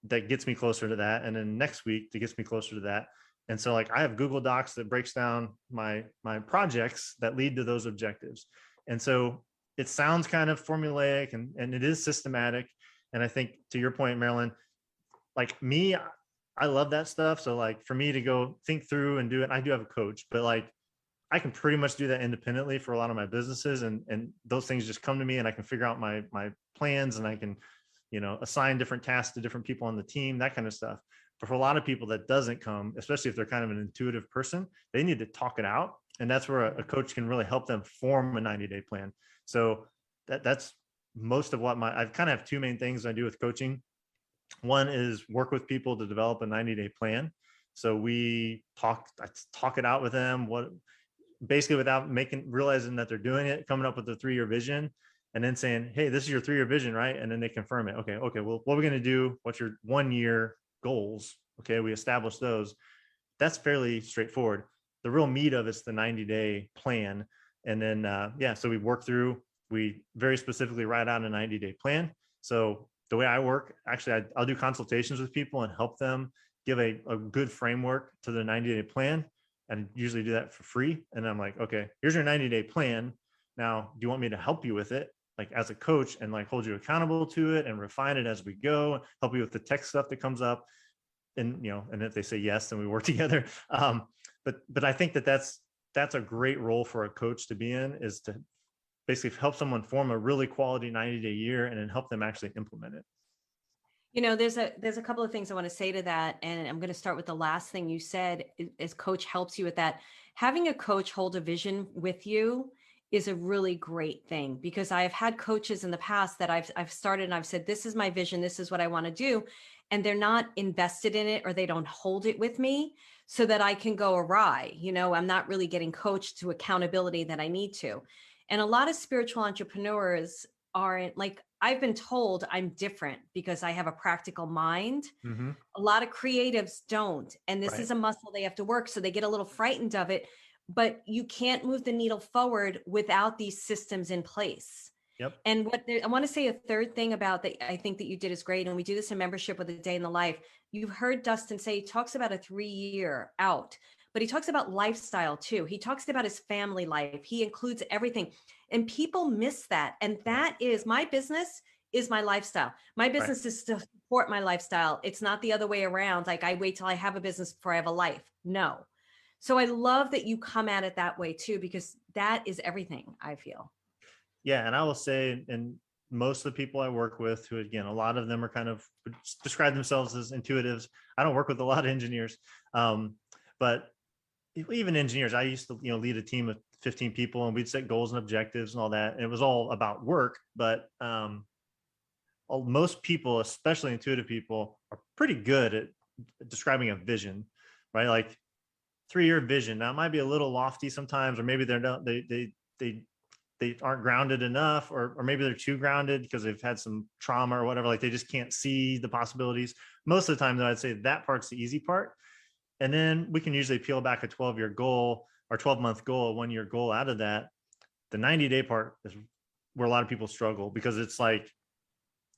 that gets me closer to that? And then next week that gets me closer to that. And so like I have Google Docs that breaks down my projects that lead to those objectives. And so it sounds kind of formulaic and it is systematic. And I think to your point, Marilyn, like me, I love that stuff. So like for me to go think through and do it, I do have a coach, but like I can pretty much do that independently for a lot of my businesses, and those things just come to me, and I can figure out my plans, and I can, assign different tasks to different people on the team, that kind of stuff. But for a lot of people that doesn't come, especially if they're kind of an intuitive person, they need to talk it out, and that's where a coach can really help them form a 90-day plan. So that's most of what I kind of have two main things I do with coaching. One is work with people to develop a 90-day plan. So I talk it out with them, basically without realizing that they're doing it, coming up with a 3-year vision, and then saying, hey, this is your 3-year vision, right? And then they confirm it. Okay, well, what are we going to do? What's your 1-year goals? Okay, we establish those. That's fairly straightforward. The real meat of it's the 90-day plan. And then so we very specifically write out a 90-day plan. So the way I work, actually, I'll do consultations with people and help them give a good framework to the 90-day plan, and usually do that for free. And I'm like, okay, here's your 90-day plan. Now, do you want me to help you with it, like as a coach, and like hold you accountable to it and refine it as we go, help you with the tech stuff that comes up? And, and if they say yes, then we work together. But I think that's a great role for a coach to be in, is to basically help someone form a really quality 90-day year and then help them actually implement it. There's a couple of things I want to say to that. And I'm going to start with the last thing you said, as coach helps you with that. Having a coach hold a vision with you is a really great thing, because I've had coaches in the past that I've started and I've said, this is my vision, this is what I want to do. And they're not invested in it, or they don't hold it with me so that I can go awry. I'm not really getting coached to accountability that I need to. And a lot of spiritual entrepreneurs aren't, like, I've been told I'm different because I have a practical mind. Mm-hmm. A lot of creatives don't. And this Right. is a muscle they have to work. So they get a little frightened of it, but you can't move the needle forward without these systems in place. Yep. And I want to say a third thing about that I think that you did is great. And we do this in membership with A Day in the Life. You've heard Dustin say, he talks about a 3-year out, but he talks about lifestyle too. He talks about his family life. He includes everything. And people miss that. And that is, my business is my lifestyle. My business is to support my lifestyle. It's not the other way around. Like, I wait till I have a business before I have a life. No. So I love that you come at it that way too, because that is everything, I feel. Yeah. And I will say, and most of the people I work with, who, again, a lot of them are kind of describe themselves as intuitives. I don't work with a lot of engineers. But even engineers, I used to, lead a team of 15 people, and we'd set goals and objectives and all that. And it was all about work. But most people, especially intuitive people, are pretty good at describing a vision, right? Like 3-year vision. Now, it might be a little lofty sometimes, or maybe they aren't grounded enough, or maybe they're too grounded because they've had some trauma or whatever. Like, they just can't see the possibilities. Most of the time, though, I'd say that part's the easy part. And then we can usually peel back a 12-year goal or 12-month goal, a 1-year goal out of that. The 90-day part is where a lot of people struggle, because it's like,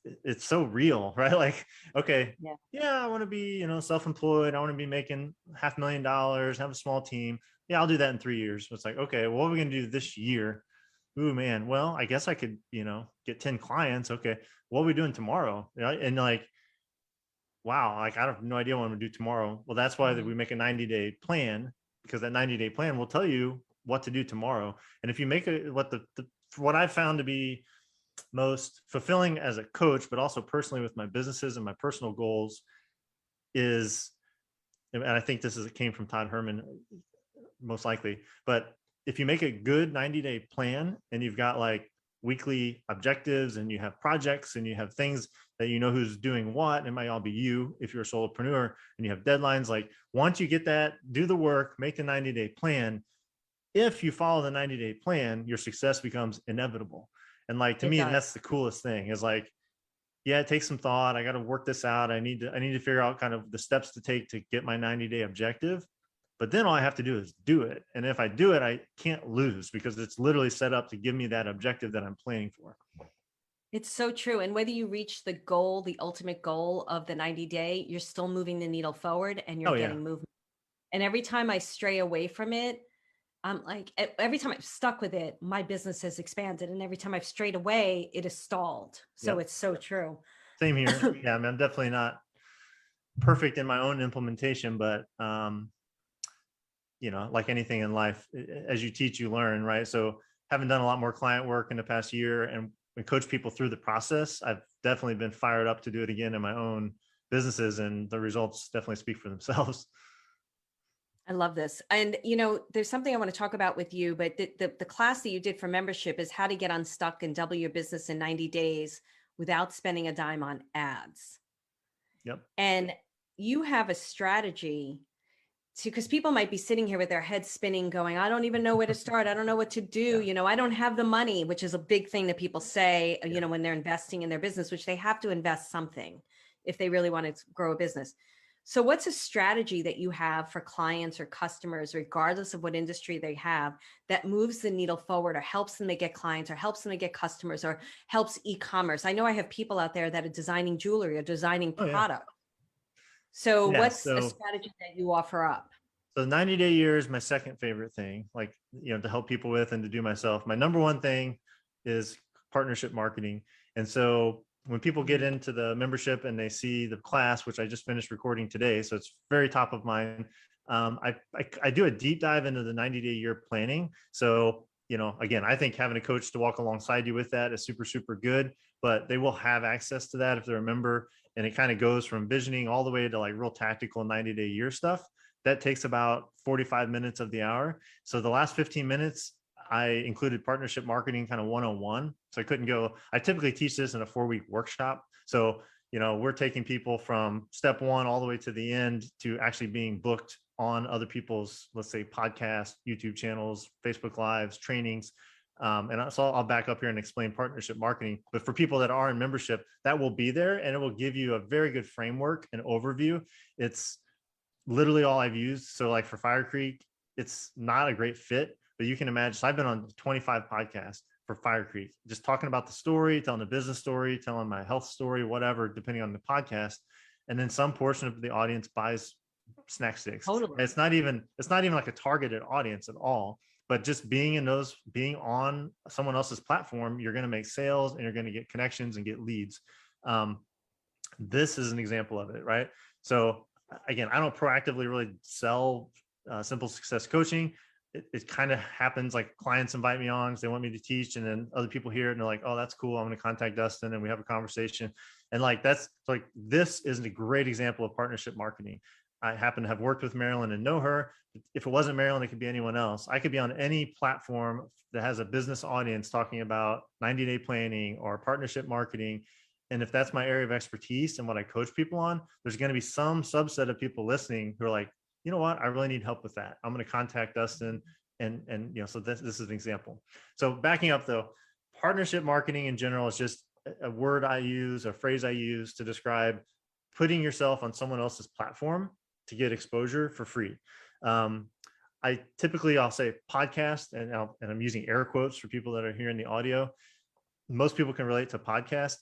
it's so real, right? Like, okay, I want to be, self-employed. I want to be making $500,000, have a small team. Yeah, I'll do that in 3 years. It's like, okay, well, what are we going to do this year? Ooh, man. Well, I guess I could, get 10 clients. Okay. What are we doing tomorrow? And like, wow, like, I have no idea what I'm gonna do tomorrow. Well, that's why we make a 90-day plan, because that 90-day plan will tell you what to do tomorrow. And if you make what I've found to be most fulfilling as a coach, but also personally with my businesses and my personal goals, is, and I think came from Todd Herman, most likely, but if you make a good 90-day plan, and you've got like weekly objectives, and you have projects, and you have things that who's doing what, it might all be you if you're a solopreneur, and you have deadlines. Like, once you get that, do the work, make the 90-day plan. If you follow the 90-day plan, your success becomes inevitable. And like, to me, that's the coolest thing, is like, yeah, it takes some thought. I got to work this out. I need to figure out kind of the steps to take to get my 90-day objective. but then all I have to do is do it. And if I do it, I can't lose because it's literally set up to give me that objective that I'm planning for. It's so true. And whether you reach the goal, the ultimate goal of the 90-day, you're still moving the needle forward and you're Oh yeah. getting movement. And every time I stray away from it, I'm like, every time I've stuck with it, my business has expanded. And every time I've strayed away, it has stalled. So Yep. it's so true. Same here. Yeah. I mean, I'm definitely not perfect in my own implementation, but, like anything in life, as you teach, you learn, right? So having done a lot more client work in the past year and coach people through the process, I've definitely been fired up to do it again in my own businesses, and the results definitely speak for themselves. I love this. And, there's something I want to talk about with you, but the class that you did for membership is how to get unstuck and double your business in 90 days without spending a dime on ads. Yep. And you have a strategy because people might be sitting here with their heads spinning going, I don't even know where to start. I don't know what to do. Yeah. I don't have the money, which is a big thing that people say, Yeah. when they're investing in their business, which they have to invest something if they really want to grow a business. So what's a strategy that you have for clients or customers, regardless of what industry they have, that moves the needle forward or helps them to get clients or helps them to get customers or helps e-commerce? I know I have people out there that are designing jewelry or designing Oh yeah. product. So Yeah. what's a strategy that you offer up? So 90-day year is my second favorite thing, like, to help people with and to do myself. My number one thing is partnership marketing. And so when people get into the membership and they see the class, which I just finished recording today, so it's very top of mind. I do a deep dive into the 90-day year planning. So, again, I think having a coach to walk alongside you with that is super, super good, but they will have access to that if they're a member. And it kind of goes from visioning all the way to like real tactical 90-day year stuff. That takes about 45 minutes of the hour. So the last 15 minutes, I included partnership marketing kind of one-on-one. So I couldn't go, I typically teach this in a 4-week workshop. So, we're taking people from step one all the way to the end to actually being booked on other people's, let's say, podcasts, YouTube channels, Facebook Lives, trainings. And so I'll back up here and explain partnership marketing. But for people that are in membership, that will be there and it will give you a very good framework and overview. It's literally all I've used. So like for Fire Creek, it's not a great fit, but you can imagine. So I've been on 25 podcasts for Fire Creek, just talking about the story, telling the business story, telling my health story, whatever, depending on the podcast. And then some portion of the audience buys snack sticks. Totally. It's not even like a targeted audience at all, but just being on someone else's platform, you're going to make sales and you're going to get connections and get leads. This is an example of it, right? So again, I don't proactively really sell simple success coaching. It kind of happens like clients invite me on because they want me to teach, and then other people hear it and they're like, oh, that's cool. I'm going to contact Dustin and we have a conversation. And like, this is a great example of partnership marketing. I happen to have worked with Marilyn and know her. If it wasn't Marilyn, it could be anyone else. I could be on any platform that has a business audience talking about 90-day planning or partnership marketing. And if that's my area of expertise and what I coach people on, there's going to be some subset of people listening who are like, you know what, I really need help with that. I'm going to contact Dustin. And so this is an example. So backing up though, partnership marketing in general is just a word I use, a phrase I use to describe putting yourself on someone else's platform to get exposure for free. I'll say podcast, and I'm using air quotes for people that are hearing the audio. Most people can relate to podcast.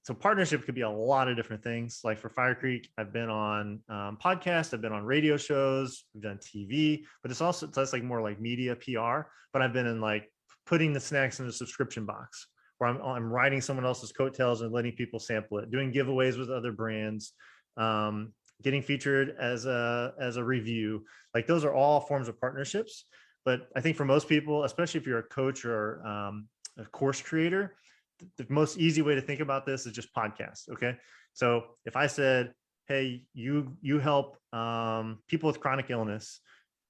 So partnership could be a lot of different things. Like for Fire Creek, I've been on podcasts, I've been on radio shows, we've done TV, but that's like more like media PR. But I've been in like putting the snacks in a subscription box, where I'm writing someone else's coattails and letting people sample it, doing giveaways with other brands, getting featured as a review. Like those are all forms of partnerships. But I think for most people, especially if you're a coach or a course creator, the most easy way to think about this is just podcasts. Okay. So if I said, hey, you help people with chronic illness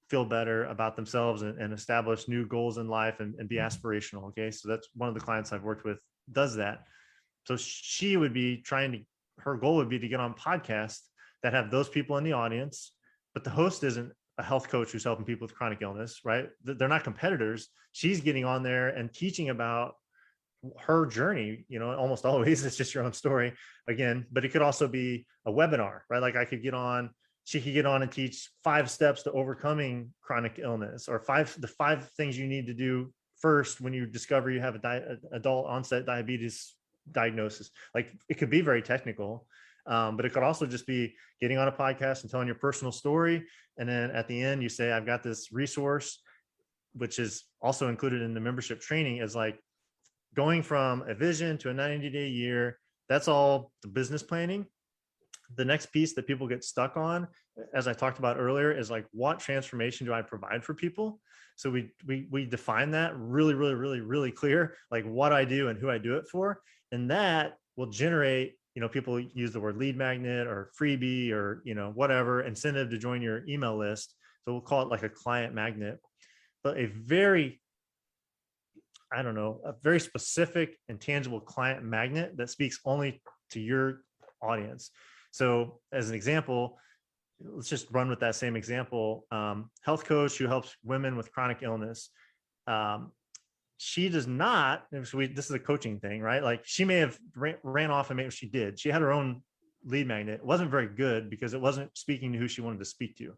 feel better about themselves and establish new goals in life and be aspirational. Okay. So that's one of the clients I've worked with does that. So she would be her goal would be to get on podcasts that have those people in the audience, but the host isn't a health coach who's helping people with chronic illness, right? They're not competitors. She's getting on there and teaching about her journey. Almost always it's just your own story again, but it could also be a webinar, right? Like I could get on she could get on and teach 5 steps to overcoming chronic illness, or the 5 things you need to do first when you discover you have adult onset diabetes diagnosis. Like, it could be very technical, but it could also just be getting on a podcast and telling your personal story. And then at the end, you say, I've got this resource, which is also included in the membership training, is like going from a vision to a 90-day year. That's all the business planning. The next piece that people get stuck on, as I talked about earlier, is like, what transformation do I provide for people? So we define that really clear, like what I do and who I do it for. And that will generate, people use the word lead magnet or freebie or, whatever, incentive to join your email list. So we'll call it like a client magnet, but a very specific and tangible client magnet that speaks only to your audience. So as an example, let's just run with that same example. Health coach who helps women with chronic illness. She does not, this is a coaching thing, right? Like, she may have ran off and made what she did. She had her own lead magnet. It wasn't very good because it wasn't speaking to who she wanted to speak to.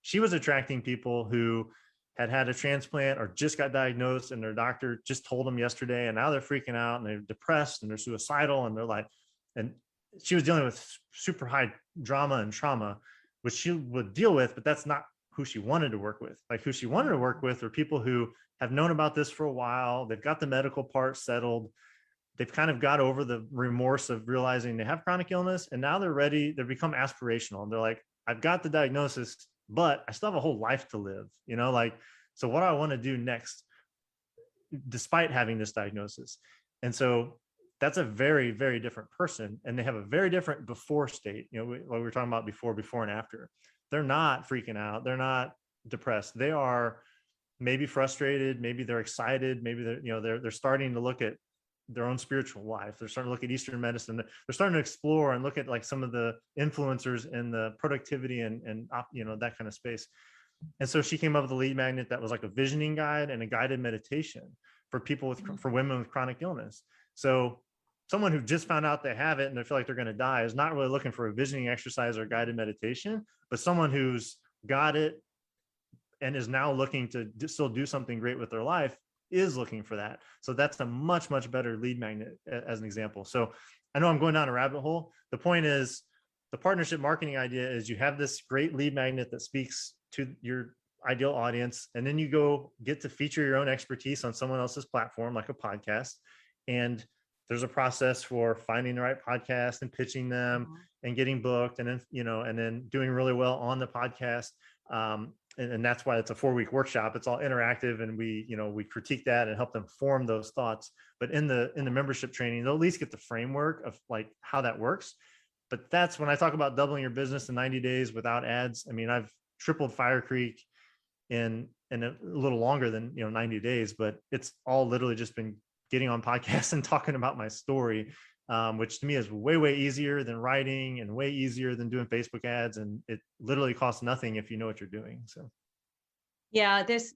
She was attracting people who had a transplant or just got diagnosed, and their doctor just told them yesterday, and now they're freaking out and they're depressed and they're suicidal, and they're like, and she was dealing with super high drama and trauma, which she would deal with, but that's not who she wanted to work with. Like, who she wanted to work with are people who have known about this for a while. They've got the medical part settled. They've kind of got over the remorse of realizing they have chronic illness, and now they're ready. They've become aspirational, and they're like, I've got the diagnosis, but I still have a whole life to live, so what do I want to do next, despite having this diagnosis? And so that's a very, very different person. And they have a very different before state. What we were talking about before and after. They're not freaking out. They're not depressed. They are maybe frustrated. Maybe they're excited. Maybe they're starting to look at their own spiritual life. They're starting to look at Eastern medicine. They're starting to explore and look at like some of the influencers in the productivity and that kind of space. And so she came up with a lead magnet that was like a visioning guide and a guided meditation for people for women with chronic illness. So someone who just found out they have it and they feel like they're going to die is not really looking for a visioning exercise or guided meditation, but someone who's got it and is now looking to still do something great with their life is looking for that. So that's a much, much better lead magnet as an example. So I know I'm going down a rabbit hole. The point is, the partnership marketing idea is you have this great lead magnet that speaks to your ideal audience, and then you go get to feature your own expertise on someone else's platform, like a podcast. And there's a process for finding the right podcast and pitching them and getting booked, and then, and then doing really well on the podcast. And that's why it's a 4-week workshop. It's all interactive, and we critique that and help them form those thoughts. But in the membership training, they'll at least get the framework of like how that works. But that's when I talk about doubling your business in 90 days without ads. I mean, I've tripled Fire Creek in a little longer than 90 days, but it's all literally just been getting on podcasts and talking about my story, which to me is way easier than writing and way easier than doing Facebook ads. And it literally costs nothing if you know what you're doing. So yeah, there's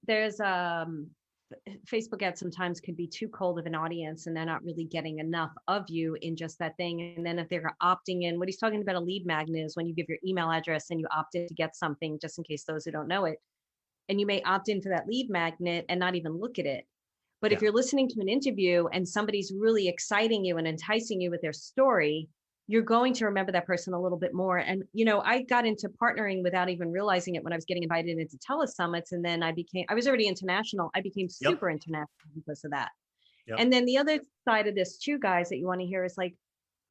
Facebook ads sometimes can be too cold of an audience, and they're not really getting enough of you in just that thing. And then if they're opting in, what he's talking about, a lead magnet, is when you give your email address and you opt in to get something, just in case those who don't know it, and you may opt in for that lead magnet and not even look at it. But if you're listening to an interview and somebody's really exciting you and enticing you with their story, you're going to remember that person a little bit more. And, I got into partnering without even realizing it when I was getting invited into telesummits. And then I was already international. I became super international because of that. Yep. And then the other side of this too, guys, that you want to hear is like,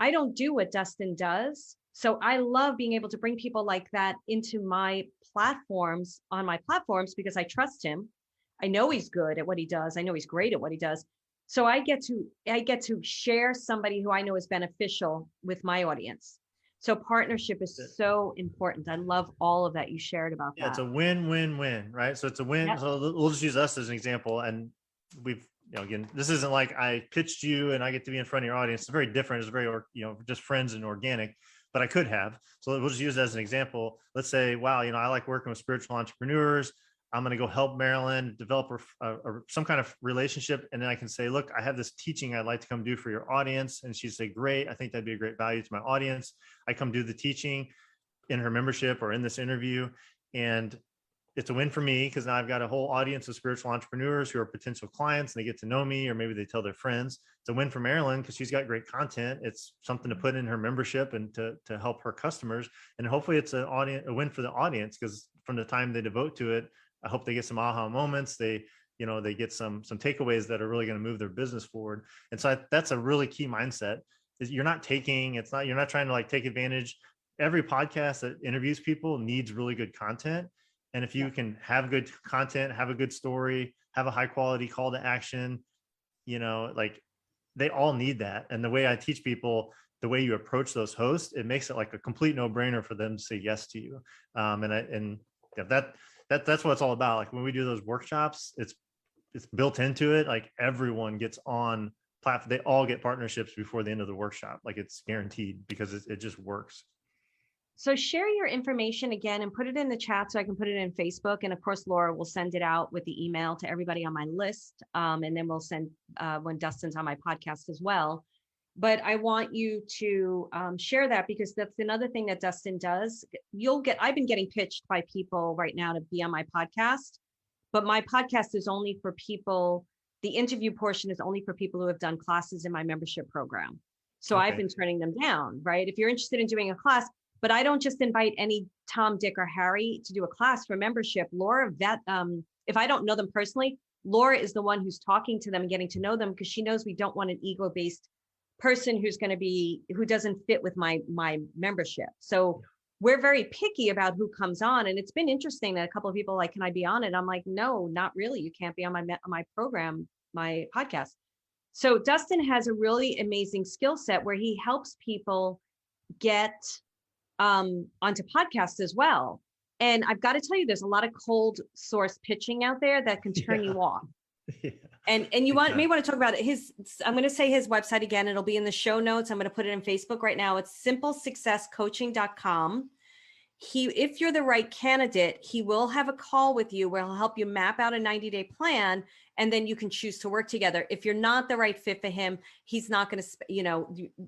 I don't do what Dustin does. So I love being able to bring people like that into my platforms, on my platforms, because I trust him. I know he's good at what he does. I know he's great at what he does. So I get to share somebody who I know is beneficial with my audience. So partnership is so important. I love all of that you shared about that. It's a win-win-win, right? So it's a win. Yep. So we'll just use us as an example. And we've, again, this isn't like I pitched you and I get to be in front of your audience. It's very different. It's very, just friends and organic, but I could have. So we'll just use it as an example. Let's say, wow, I like working with spiritual entrepreneurs. I'm going to go help Marilyn develop some kind of relationship. And then I can say, look, I have this teaching I'd like to come do for your audience. And she'd say, great. I think that'd be a great value to my audience. I come do the teaching. in her membership or in this interview. And it's a win for me because now I've got a whole audience of spiritual entrepreneurs who are potential clients and they get to know me, or maybe they tell their friends. It's a win for Marilyn because she's got great content. It's something to put in her membership and to help her customers. And hopefully it's a win for the audience, because from the time they devote to it, I hope they get some aha moments. They get some takeaways that are really going to move their business forward. And so that's a really key mindset. Is you're not trying to like take advantage. Every podcast that interviews people needs really good content. And if you can have good content, have a good story, have a high quality call to action, like they all need that. And the way I teach people, the way you approach those hosts, it makes it like a complete no brainer for them to say yes to you. That's what it's all about. Like when we do those workshops, it's built into it. Like everyone gets on platform. They all get partnerships before the end of the workshop. Like it's guaranteed because it just works. So share your information again and put it in the chat so I can put it in Facebook. And of course, Laura will send it out with the email to everybody on my list. And then we'll send when Dustin's on my podcast as well. But I want you to share that, because that's another thing that Dustin does. I've been getting pitched by people right now to be on my podcast, but my podcast is only for people. The interview portion is only for people who have done classes in my membership program. So Okay. I've been turning them down, right? If you're interested in doing a class, but I don't just invite any Tom, Dick, or Harry to do a class for membership. Laura, if I don't know them personally, Laura is the one who's talking to them and getting to know them, because she knows we don't want an ego-based person who doesn't fit with my membership. So we're very picky about who comes on. And it's been interesting that a couple of people are like, can I be on it? I'm like, no, not really. You can't be on my program, my podcast. So Dustin has a really amazing skill set where he helps people get onto podcasts as well. And I've got to tell you, there's a lot of cold source pitching out there that can turn you off. Yeah. And you may want to talk about it. I'm going to say his website again. It'll be in the show notes. I'm going to put it in Facebook right now. It's simplesuccesscoaching.com. If you're the right candidate, he will have a call with you where he'll help you map out a 90-day plan, and then you can choose to work together. If you're not the right fit for him, he's not going to,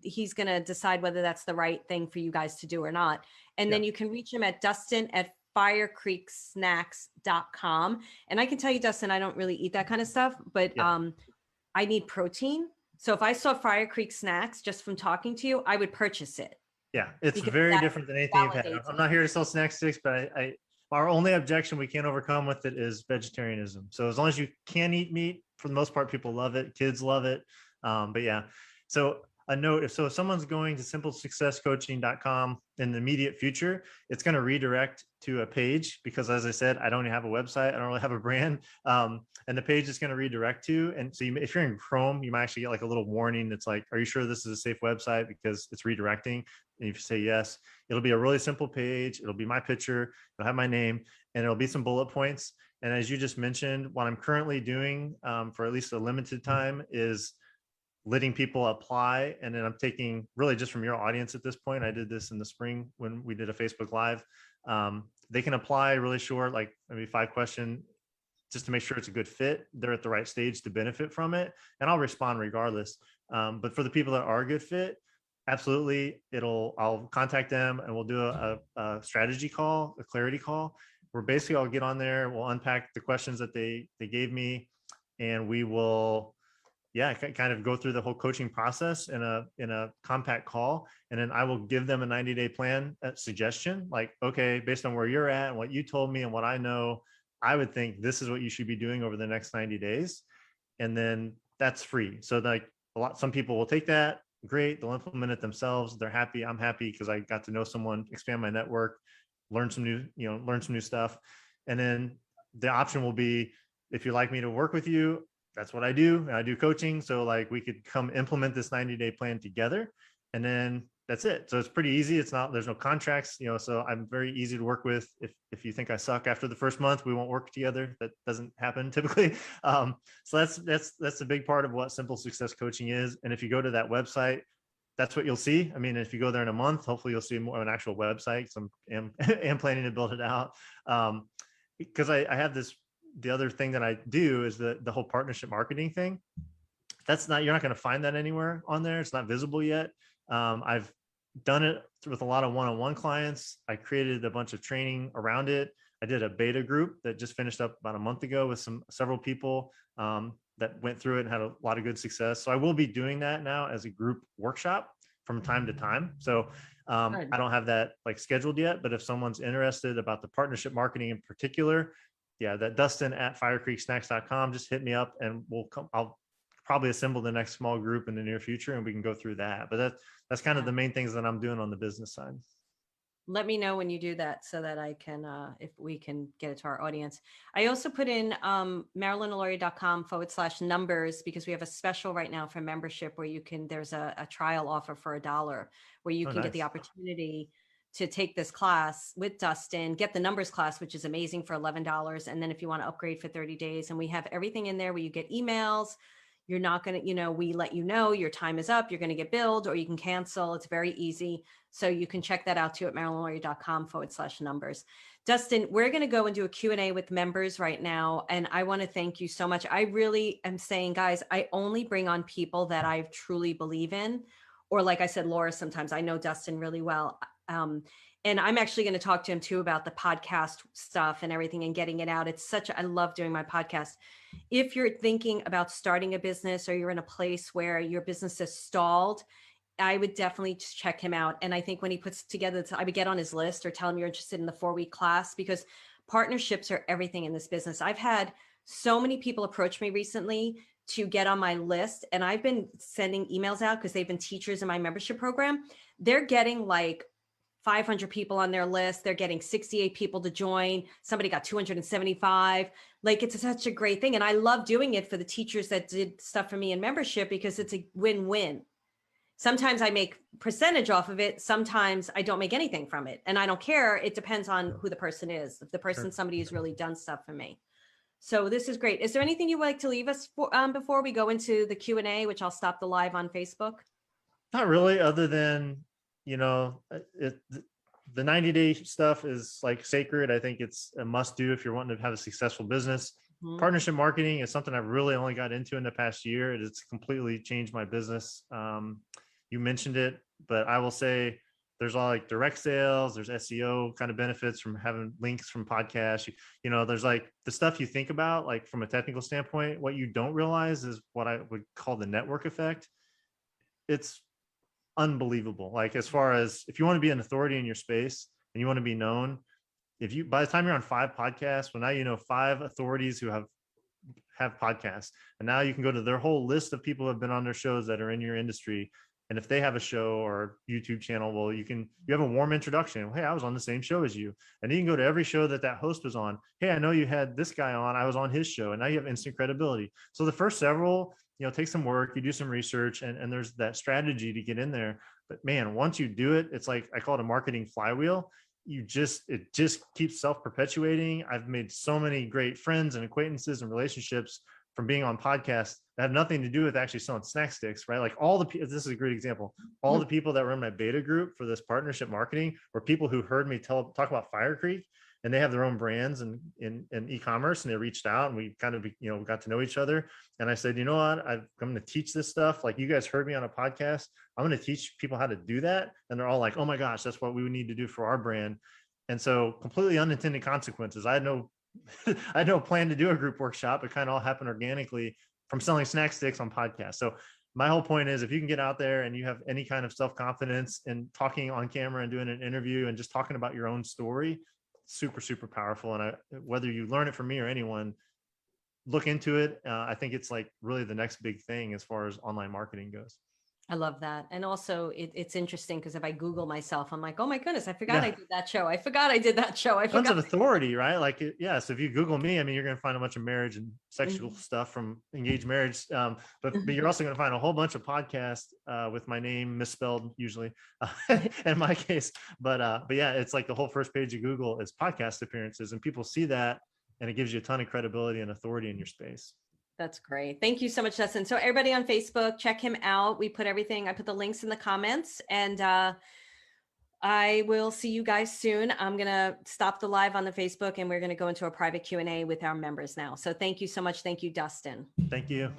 he's going to decide whether that's the right thing for you guys to do or not. And then you can reach him at dustin@firecreeksnacks.com. And I can tell you, Dustin, I don't really eat that kind of stuff, but I need protein. So if I saw Fire Creek Snacks just from talking to you, I would purchase it. Yeah, it's very different than anything you've had. I'm not here to sell snack sticks, but our only objection we can't overcome with it is vegetarianism. So as long as you can eat meat, for the most part, people love it. Kids love it. But yeah, so a note, if someone's going to simplesuccesscoaching.com in the immediate future, it's going to redirect to a page, because as I said, I don't have a website. I don't really have a brand. And the page is going to redirect to. And so if you're in Chrome, you might actually get like a little warning that's like, are you sure this is a safe website? Because it's redirecting. And if you say yes, it'll be a really simple page. It'll be my picture. It'll have my name, and it'll be some bullet points. And as you just mentioned, what I'm currently doing for at least a limited time is letting people apply. And then I'm taking really just from your audience at this point. I did this in the spring when we did a Facebook Live. They can apply really short, like maybe 5-question, just to make sure it's a good fit. They're at the right stage to benefit from it. And I'll respond regardless. But for the people that are a good fit, absolutely, I'll contact them and we'll do a strategy call, a clarity call, where basically I'll get on there, we'll unpack the questions that they gave me, and we will kind of go through the whole coaching process in a compact call. And then I will give them a 90-day plan suggestion, like, okay, based on where you're at and what you told me and what I know, I would think this is what you should be doing over the next 90 days. And then that's free. So like some people will take that. Great. They'll implement it themselves. They're happy. I'm happy because I got to know someone, expand my network, learn some new stuff. And then the option will be, if you'd like me to work with you, that's what I do. I do coaching. So like we could come implement this 90-day plan together, and then that's it. So it's pretty easy. There's no contracts, so I'm very easy to work with. If you think I suck after the first month, we won't work together. That doesn't happen typically. So that's a big part of what Simple Success Coaching is. And if you go to that website, that's what you'll see. I mean, if you go there in a month, hopefully you'll see more of an actual website. So I'm planning to build it out. Because I have the other thing that I do is the whole partnership marketing thing. You're not going to find that anywhere on there. It's not visible yet. I've done it with a lot of one-on-one clients. I created a bunch of training around it. I did a beta group that just finished up about a month ago with several people that went through it and had a lot of good success. So I will be doing that now as a group workshop from time to time. So I don't have that like scheduled yet, but if someone's interested about the partnership marketing in particular, yeah, that Dustin@firecreeksnacks.com, just hit me up and I'll probably assemble the next small group in the near future and we can go through that. But that's kind of the main things that I'm doing on the business side. Let me know when you do that so that I can, if we can get it to our audience. I also put in MarilynAlauria.com/numbers because we have a special right now for membership where you can, there's a trial offer for $1 where you can get the opportunity to take this class with Dustin, get the numbers class, which is amazing for $11. And then if you want to upgrade for 30 days, and we have everything in there where you get emails. You're not going to, we let you know your time is up, you're going to get billed, or you can cancel. It's very easy. So you can check that out too at MarilynAlauria.com/numbers. Dustin, we're going to go and do a Q&A with members right now. And I want to thank you so much. I really am saying, guys, I only bring on people that I truly believe in. Or like I said, Laura, sometimes I know Dustin really well. And I'm actually going to talk to him too about the podcast stuff and everything and getting it out. I love doing my podcast. If you're thinking about starting a business or you're in a place where your business is stalled, I would definitely just check him out. And I think when he puts together, I would get on his list or tell him you're interested in the 4-week class, because partnerships are everything in this business. I've had so many people approach me recently to get on my list, and I've been sending emails out because they've been teachers in my membership program. They're getting like 500 people on their list. They're getting 68 people to join. Somebody got 275. Like, it's such a great thing. And I love doing it for the teachers that did stuff for me in membership because it's a win-win. Sometimes I make percentage off of it. Sometimes I don't make anything from it. And I don't care. It depends on who the person is. If the person, somebody who's really done stuff for me. So this is great. Is there anything you would like to leave us for, before we go into the Q&A, which I'll stop the live on Facebook? Not really, other than, the 90-day stuff is like sacred. I think it's a must do if you're wanting to have a successful business. Partnership marketing is something I've really only got into in the past year. It's completely changed my business. You mentioned it, but I will say there's all like direct sales, there's SEO kind of benefits from having links from podcasts. There's like the stuff you think about, like from a technical standpoint. What you don't realize is what I would call the network effect. It's unbelievable. Like, as far as if you want to be an authority in your space and you want to be known, by the time you're on 5 podcasts, well, now you know 5 authorities who have podcasts, and now you can go to their whole list of people who have been on their shows that are in your industry. And if they have a show or YouTube channel, well, you have a warm introduction. Hey, I was on the same show as you. And you can go to every show that host was on. Hey, I know you had this guy on, I was on his show, and now you have instant credibility. So the first several, take some work, you do some research, and there's that strategy to get in there. But man, once you do it, it's like, I call it a marketing flywheel. It just keeps self-perpetuating. I've made so many great friends and acquaintances and relationships from being on podcasts that have nothing to do with actually selling snack sticks, right? Like, this is a great example. All the people that were in my beta group for this partnership marketing were people who heard me talk about Fire Creek, and they have their own brands in e-commerce, and they reached out, and we kind of, got to know each other. And I said, you know what, I'm going to teach this stuff. Like, you guys heard me on a podcast. I'm going to teach people how to do that. And they're all like, oh my gosh, that's what we would need to do for our brand. And so, completely unintended consequences. I had no plan to do a group workshop. It kind of all happened organically from selling snack sticks on podcasts. So my whole point is, if you can get out there and you have any kind of self-confidence in talking on camera and doing an interview and just talking about your own story, super, super powerful. And whether you learn it from me or anyone, look into it. I think it's like really the next big thing as far as online marketing goes. I love that. And also it's interesting because if I Google myself, I'm like, oh my goodness, I forgot I did that show. I forgot I did that show. Tons of authority, right? Like, so if you Google me, I mean, you're going to find a bunch of marriage and sexual stuff from Engaged Marriage. But you're also going to find a whole bunch of podcasts with my name misspelled usually in my case. But yeah, it's like the whole first page of Google is podcast appearances, and people see that, and it gives you a ton of credibility and authority in your space. That's great. Thank you so much, Dustin. So everybody on Facebook, check him out. I put the links in the comments, and I will see you guys soon. I'm going to stop the live on the Facebook, and we're going to go into a private Q&A with our members now. So thank you so much. Thank you, Dustin. Thank you.